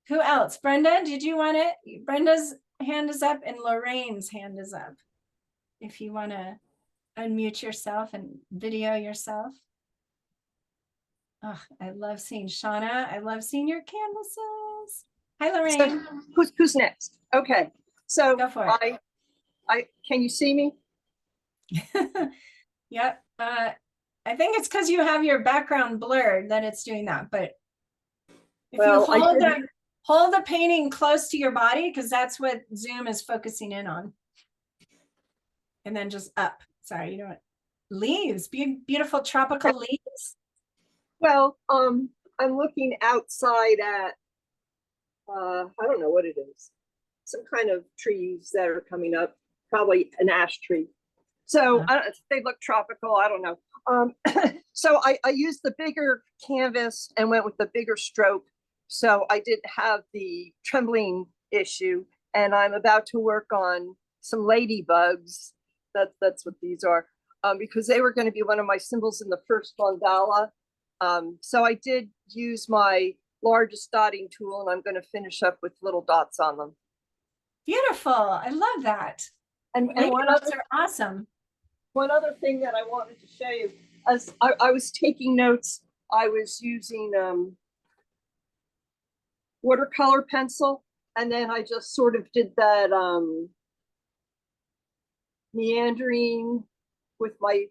Speaker 1: Who else? Brenda, did you want it? Brenda's hand is up and Lorraine's hand is up. If you want to unmute yourself and video yourself. Oh, I love seeing Shauna. I love seeing your canvases. Hi, Lorraine.
Speaker 9: So, who's next? Okay. So
Speaker 1: Go for it.
Speaker 9: I can you see me?
Speaker 1: Yep. I think it's because you have your background blurred that it's doing that. But if
Speaker 9: Well,
Speaker 1: you hold the painting close to your body, because that's what Zoom is focusing in on. And then just up. Sorry, you know what? Leaves, beautiful tropical leaves.
Speaker 9: Well, I'm looking outside at I don't know what it is. Some kind of trees that are coming up, probably an ash tree. So they look tropical. I don't know. So I used the bigger canvas and went with the bigger stroke. So I didn't have the trembling issue. And I'm about to work on some ladybugs. That's what these are, because they were going to be one of my symbols in the first mandala. So I did use my largest dotting tool, and I'm going to finish up with little dots on them.
Speaker 1: Beautiful. I love that.
Speaker 9: And one
Speaker 1: ladybugs are awesome.
Speaker 9: One other thing that I wanted to show you, as I was taking notes, I was using watercolor pencil, and then I just sort of did that meandering with my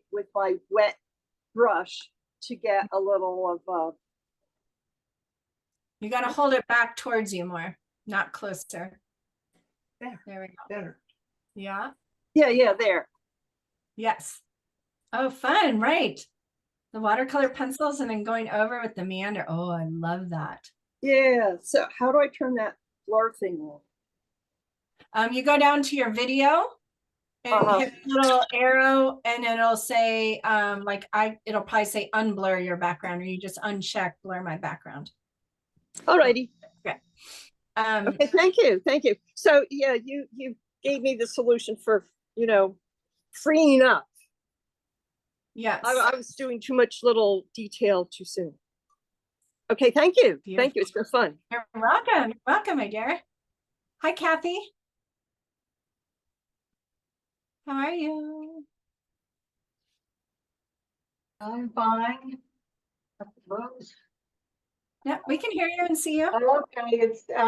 Speaker 9: wet brush to get a little of
Speaker 1: you got to hold it back towards you more, not closer. There we go.
Speaker 9: Better.
Speaker 1: Yeah.
Speaker 9: Yeah, there.
Speaker 1: Yes. Oh, fun. Right. The watercolor pencils and then going over with the meander. Oh, I love that.
Speaker 9: Yeah. So how do I turn that blur thing on?
Speaker 1: You go down to your video and hit the little arrow, and it'll say, it'll probably say unblur your background, or you just uncheck blur my background.
Speaker 9: Alrighty.
Speaker 1: Okay.
Speaker 9: Okay, thank you. So yeah, you gave me the solution for, freeing up.
Speaker 1: Yes.
Speaker 9: I was doing too much little detail too soon. Okay, thank you.
Speaker 1: Beautiful.
Speaker 9: Thank you. It's been fun.
Speaker 1: You're welcome. You're welcome, my dear. Hi, Kathy. How are you?
Speaker 10: I'm fine.
Speaker 1: Yeah, we can hear you and see you.
Speaker 10: Oh, okay, it's okay.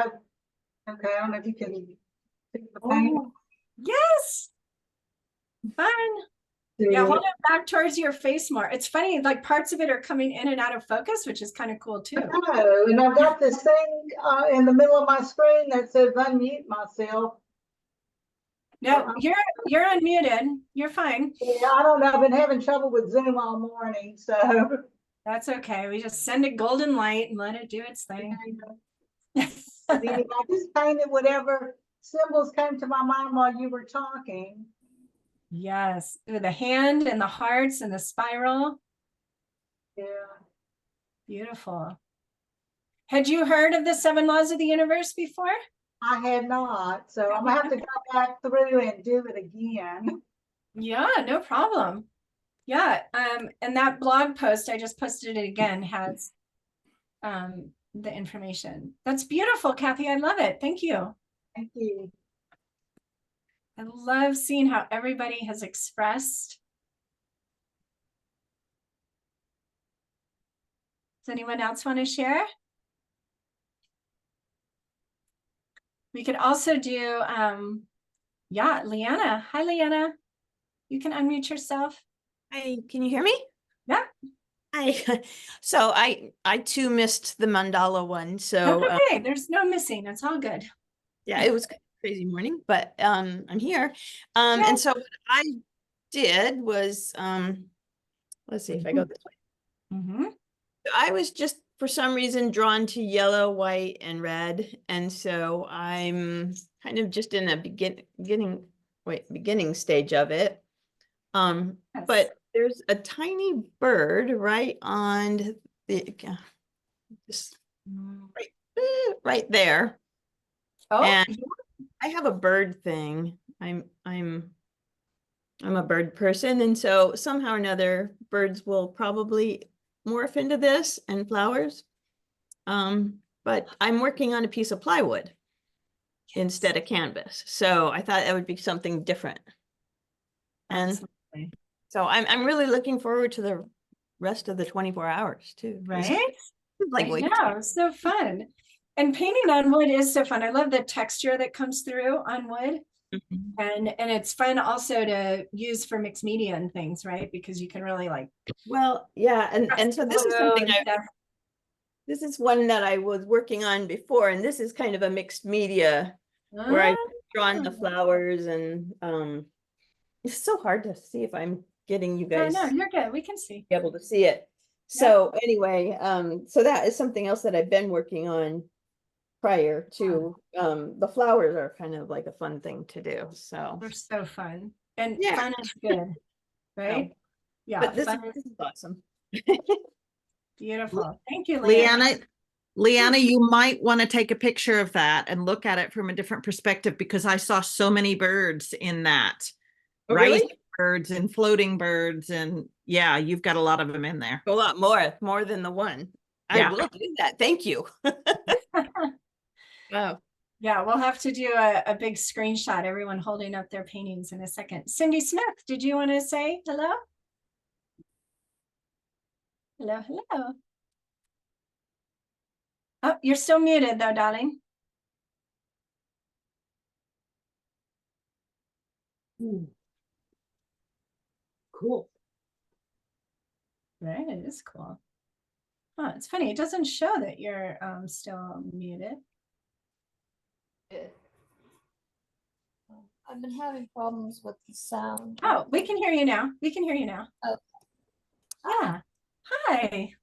Speaker 10: I don't know if you can see the paint.
Speaker 1: Yes. Fun. Yeah, hold it back towards your face more. It's funny, like parts of it are coming in and out of focus, which is kind of cool too.
Speaker 10: Oh, and I've got this thing in the middle of my screen that says unmute myself.
Speaker 1: No, you're unmuted. You're fine.
Speaker 10: Yeah, I don't know. I've been having trouble with Zoom all morning, so
Speaker 1: that's okay. We just send it golden light and let it do its thing.
Speaker 10: I just painted whatever symbols came to my mind while you were talking.
Speaker 1: Yes, the hand and the hearts and the spiral.
Speaker 10: Yeah.
Speaker 1: Beautiful. Had you heard of the 7 laws of the universe before?
Speaker 10: I had not, so I'm gonna have to go back through and do it again.
Speaker 1: Yeah, no problem. Yeah, and that blog post I just posted it again has the information. That's beautiful, Kathy. I love it. Thank you.
Speaker 10: Thank you.
Speaker 1: I love seeing how everybody has expressed. Does anyone else want to share? We could also do, yeah, Leanna. Hi, Leanna. You can unmute yourself.
Speaker 11: Hi, can you hear me?
Speaker 1: Yeah.
Speaker 11: Hi. So I too missed the mandala one. So
Speaker 1: that's okay. There's no missing. It's all good.
Speaker 11: Yeah, it was a crazy morning, but I'm here. And so what I did was let's see if I go this way. I was just for some reason drawn to yellow, white, and red, and so I'm kind of just in a beginning stage of it. But there's a tiny bird right on the, just right there.
Speaker 1: Oh,
Speaker 11: And
Speaker 1: yeah.
Speaker 11: I have a bird thing. I'm a bird person, and so somehow or another, birds will probably morph into this and flowers. But I'm working on a piece of plywood instead of canvas, so I thought that would be something different. And
Speaker 1: Absolutely.
Speaker 11: so I'm really looking forward to the rest of the 24 hours too.
Speaker 1: Right?
Speaker 11: Like,
Speaker 1: I
Speaker 11: wait.
Speaker 1: know, so fun. And painting on wood is so fun. I love the texture that comes through on wood.
Speaker 11: Mhm.
Speaker 1: And it's fun also to use for mixed media and things, right? Because you can really like
Speaker 11: Well, yeah, and so this is
Speaker 1: glue
Speaker 11: something
Speaker 1: and stuff.
Speaker 11: this is one that I was working on before, and this is kind of a mixed media where I've drawn the
Speaker 1: Ah.
Speaker 11: flowers, and it's so hard to see if I'm getting you
Speaker 1: Oh,
Speaker 11: guys
Speaker 1: no, you're good. We can see.
Speaker 11: be able to see it. So anyway, so that is something else that I've been working on prior to. The flowers are kind of like a fun thing to do. So
Speaker 1: They're so fun. And
Speaker 11: yeah,
Speaker 1: fun is good, right? Yeah,
Speaker 11: but this
Speaker 1: fun is
Speaker 11: is awesome.
Speaker 1: beautiful. Thank you, Leanne.
Speaker 12: Leanna, you might want to take a picture of that and look at it from a different perspective, because I saw so many birds in that.
Speaker 11: Oh, really?
Speaker 12: Rising birds and floating birds, and yeah, you've got a lot of them in there.
Speaker 11: A lot more than the one.
Speaker 12: Yeah.
Speaker 11: I will do that. Thank you. Wow.
Speaker 1: Yeah, we'll have to do a big screenshot, everyone holding up their paintings in a second. Cindy Smith, did you want to say hello? Hello, hello. Oh, you're still muted though, darling.
Speaker 12: Cool.
Speaker 1: Right, it is cool. Oh, it's funny. It doesn't show that you're still muted.
Speaker 13: I've been having problems with the sound.
Speaker 1: Oh, we can hear you now. We can hear you now.
Speaker 13: Oh.
Speaker 1: Yeah. Hi.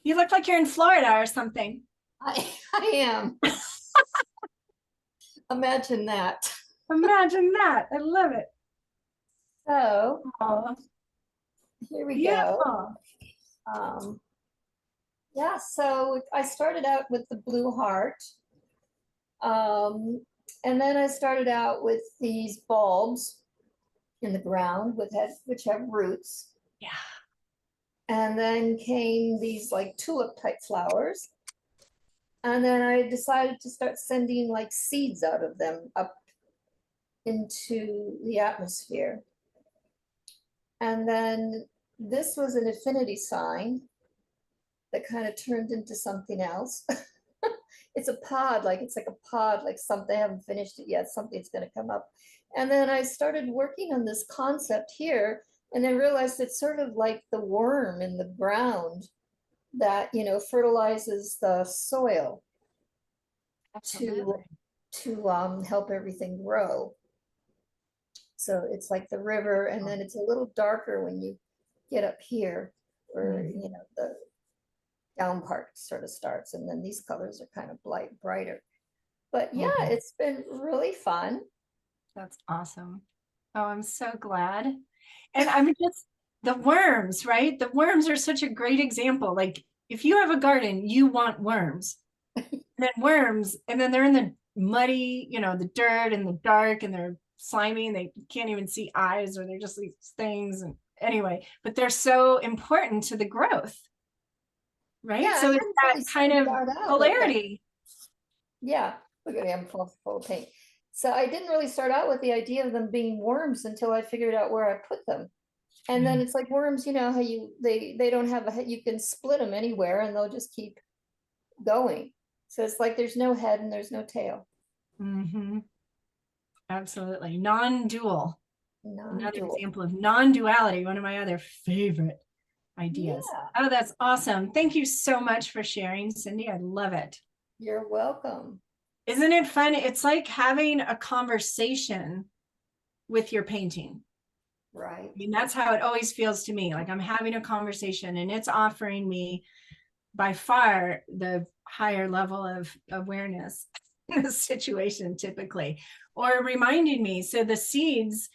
Speaker 1: You look like you're in Florida or something.
Speaker 13: I am. Imagine that.
Speaker 1: Imagine that. I love it.
Speaker 13: So
Speaker 1: oh,
Speaker 13: here we
Speaker 1: beautiful.
Speaker 13: go. Yeah, so I started out with the blue heart. And then I started out with these bulbs in the ground which have roots.
Speaker 1: Yeah.
Speaker 13: And then came these like tulip type flowers. And then I decided to start sending like seeds out of them up into the atmosphere. And then this was an affinity sign that kind of turned into something else. It's a pod, it's like a pod, like something, I haven't finished it yet, something's going to come up. And then I started working on this concept here, and I realized it's sort of like the worm in the ground that, fertilizes the soil to help everything grow. So it's like the river, and then it's a little darker when you get up here, where, the down part sort of starts, and then these colors are kind of brighter. But yeah, it's been really fun.
Speaker 1: That's awesome. Oh, I'm so glad. And I'm just, the worms, right? The worms are such a great example. Like if you have a garden, you want worms. And then worms, and then they're in the muddy, the dirt and the dark, and they're slimy, and they can't even see eyes, or they're just these things. And anyway, but they're so important to the growth. Right?
Speaker 13: Yeah,
Speaker 1: so it's that kind of polarity.
Speaker 13: Yeah, look at me, I'm full of paint. So I didn't really start out with the idea of them being worms until I figured out where I put them. And then it's like worms, how they don't have a head, you can split them anywhere and they'll just keep going. So it's like there's no head and there's no tail.
Speaker 1: Mm-hmm. Absolutely. Non-dual. Another
Speaker 13: Non-dual.
Speaker 1: example of non-duality, one of my other favorite ideas.
Speaker 13: Yeah.
Speaker 1: Oh, that's awesome. Thank you so much for sharing, Cindy. I love it.
Speaker 13: You're welcome.
Speaker 1: Isn't it fun? It's like having a conversation with your painting.
Speaker 13: Right.
Speaker 1: I mean, that's how it always feels to me. Like I'm having a conversation, and it's offering me by far the higher level of awareness in the situation typically, or reminding me. So the seeds,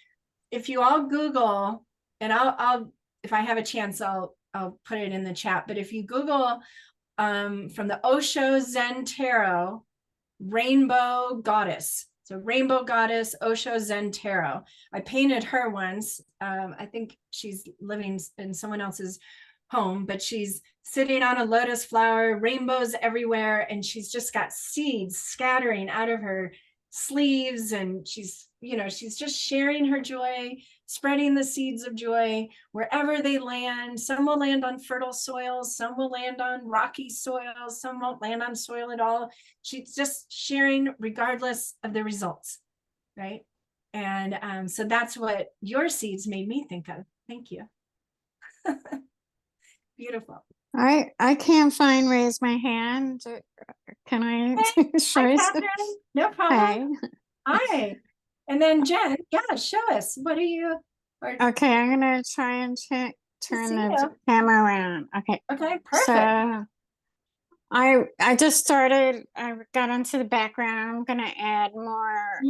Speaker 1: if you all Google and I'll if I have a chance, I'll put it in the chat. But if you Google from the Osho Zen Tarot, Rainbow Goddess. So Rainbow Goddess, Osho Zen Tarot. I painted her once. I think she's living in someone else's home, but she's sitting on a lotus flower, rainbows everywhere, and she's just got seeds scattering out of her sleeves, and she's, you know, she's just sharing her joy, spreading the seeds of joy wherever they land. Some will land on fertile soil, some will land on rocky soil, some won't land on soil at all. She's just sharing regardless of the results, right? And so that's what your seeds made me think of. Thank you. Beautiful.
Speaker 14: I can't find raise my hand. Can I
Speaker 1: Hi, Catherine. No problem.
Speaker 14: Hi.
Speaker 1: Hi. And then Jen, yeah, show us. What are you?
Speaker 14: Okay, I'm gonna try and turn the camera around. Okay.
Speaker 1: Okay, perfect.
Speaker 14: So I just started. I got into the background. I'm gonna add more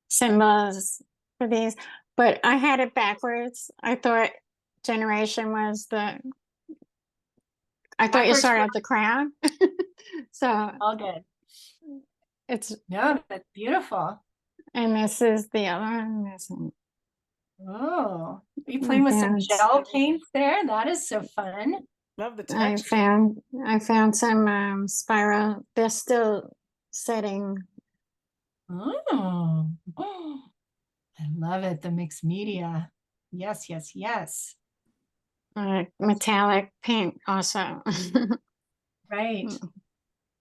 Speaker 14: symbols for these, but I had it backwards. I thought generation was the. I thought you started at the crown. So
Speaker 1: all good.
Speaker 14: It's
Speaker 1: no, that's beautiful.
Speaker 14: And this is the other one.
Speaker 1: Oh, are you playing with some gel paints there? That is so fun.
Speaker 2: Love the texture.
Speaker 14: I found some spiral. They're still setting.
Speaker 1: Oh, I love it. The mixed media. Yes, yes, yes.
Speaker 14: Metallic paint also.
Speaker 1: Right.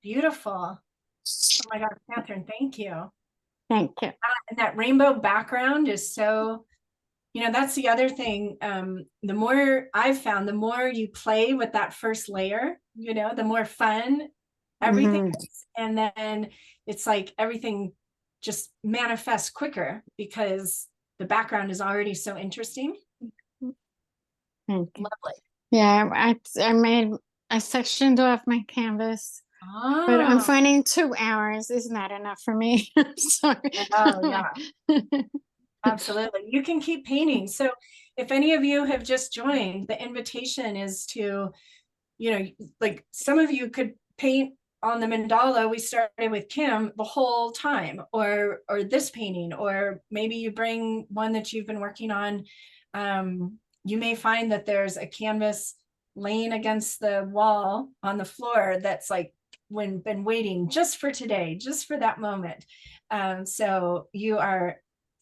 Speaker 1: Beautiful. Oh my God, Catherine, thank you.
Speaker 14: Thank you.
Speaker 1: And that rainbow background is so, you know, that's the other thing. The more I've found, the more you play with that first layer, you know, the more fun everything is. And then it's like everything just manifests quicker because the background is already so interesting. Lovely.
Speaker 14: Yeah, I sectioned off my canvas. But I'm finding 2 hours is not enough for me. Sorry.
Speaker 1: Oh, yeah. Absolutely. You can keep painting. So if any of you have just joined, the invitation is to, you know, like some of you could paint on the mandala we started with Kim the whole time, or this painting, or maybe you bring one that you've been working on. You may find that there's a canvas laying against the wall on the floor that's like been waiting just for today, just for that moment. So you are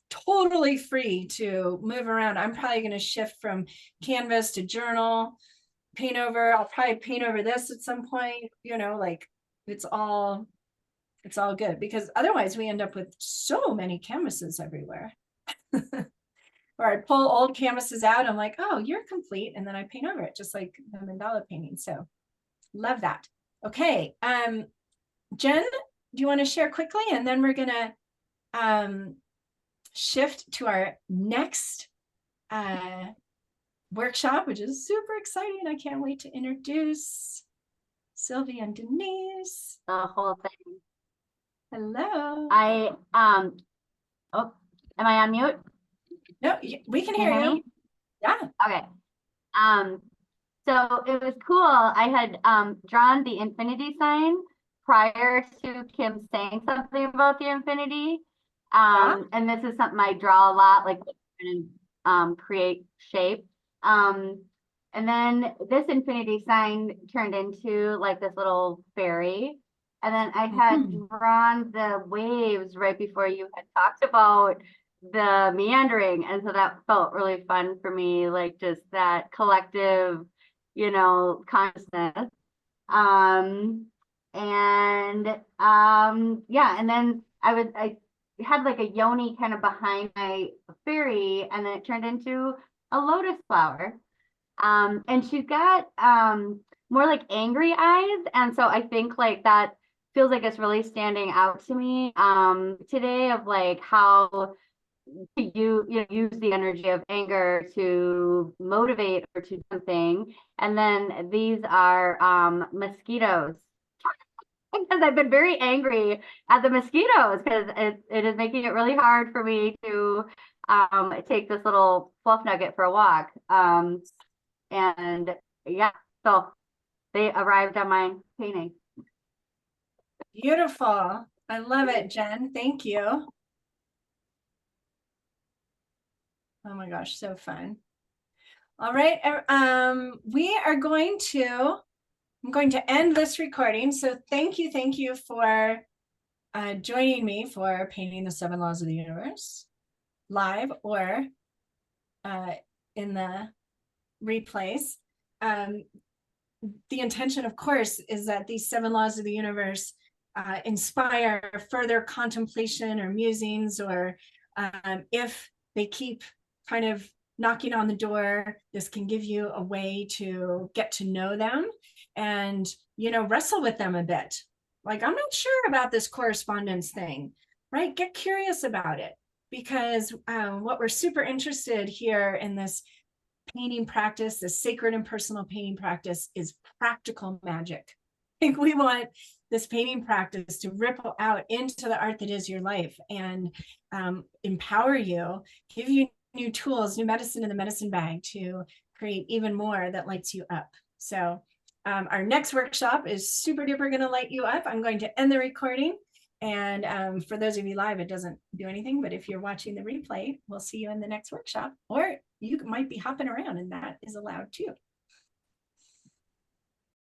Speaker 1: totally free to move around. I'm probably going to shift from canvas to journal, paint over. I'll probably paint over this at some point, you know, like it's all good, because otherwise we end up with so many canvases everywhere. Or I pull old canvases out. I'm like, oh, you're complete. And then I paint over it, just like the mandala painting. So love that. Okay. Jen, do you want to share quickly? And then we're going to shift to our next workshop, which is super exciting. I can't wait to introduce Sylvia and Denise.
Speaker 15: The whole thing.
Speaker 1: Hello.
Speaker 15: Oh, am I on mute?
Speaker 1: No, we can hear you.
Speaker 15: Me?
Speaker 1: Yeah.
Speaker 15: Okay. So it was cool. I had drawn the infinity sign prior to Kim saying something about the infinity. And this is something I draw a lot, like create shape. And then this infinity sign turned into like this little fairy. And then I had drawn the waves right before you had talked about the meandering. And so that felt really fun for me, like just that collective, you know, consciousness. Yeah, and then I had like a yoni kind of behind my fairy, and then it turned into a lotus flower. And she's got more like angry eyes, and so I think like that feels like it's really standing out to me today, of like how you know, use the energy of anger to motivate or to something. And then these are mosquitoes, because I've been very angry at the mosquitoes, because it is making it really hard for me to take this little fluff nugget for a walk. And yeah, so they arrived on my painting.
Speaker 1: Beautiful. I love it, Jen. Thank you. Oh my gosh, so fun. All right. We are going to, I'm going to end this recording. So thank you for joining me for Painting the 7 Laws of the Universe live or in the replays. The intention, of course, is that these 7 laws of the universe inspire further contemplation or musings, or if they keep kind of knocking on the door, this can give you a way to get to know them and, you know, wrestle with them a bit. Like, I'm not sure about this correspondence thing, right? Get curious about it, because what we're super interested here in this painting practice, the sacred and personal painting practice, is practical magic. I think we want this painting practice to ripple out into the art that is your life and empower you, give you new tools, new medicine in the medicine bag to create even more that lights you up. So our next workshop is super duper going to light you up. I'm going to end the recording. And for those of you live, it doesn't do anything, but if you're watching the replay, we'll see you in the next workshop, or you might be hopping around, and that is allowed too.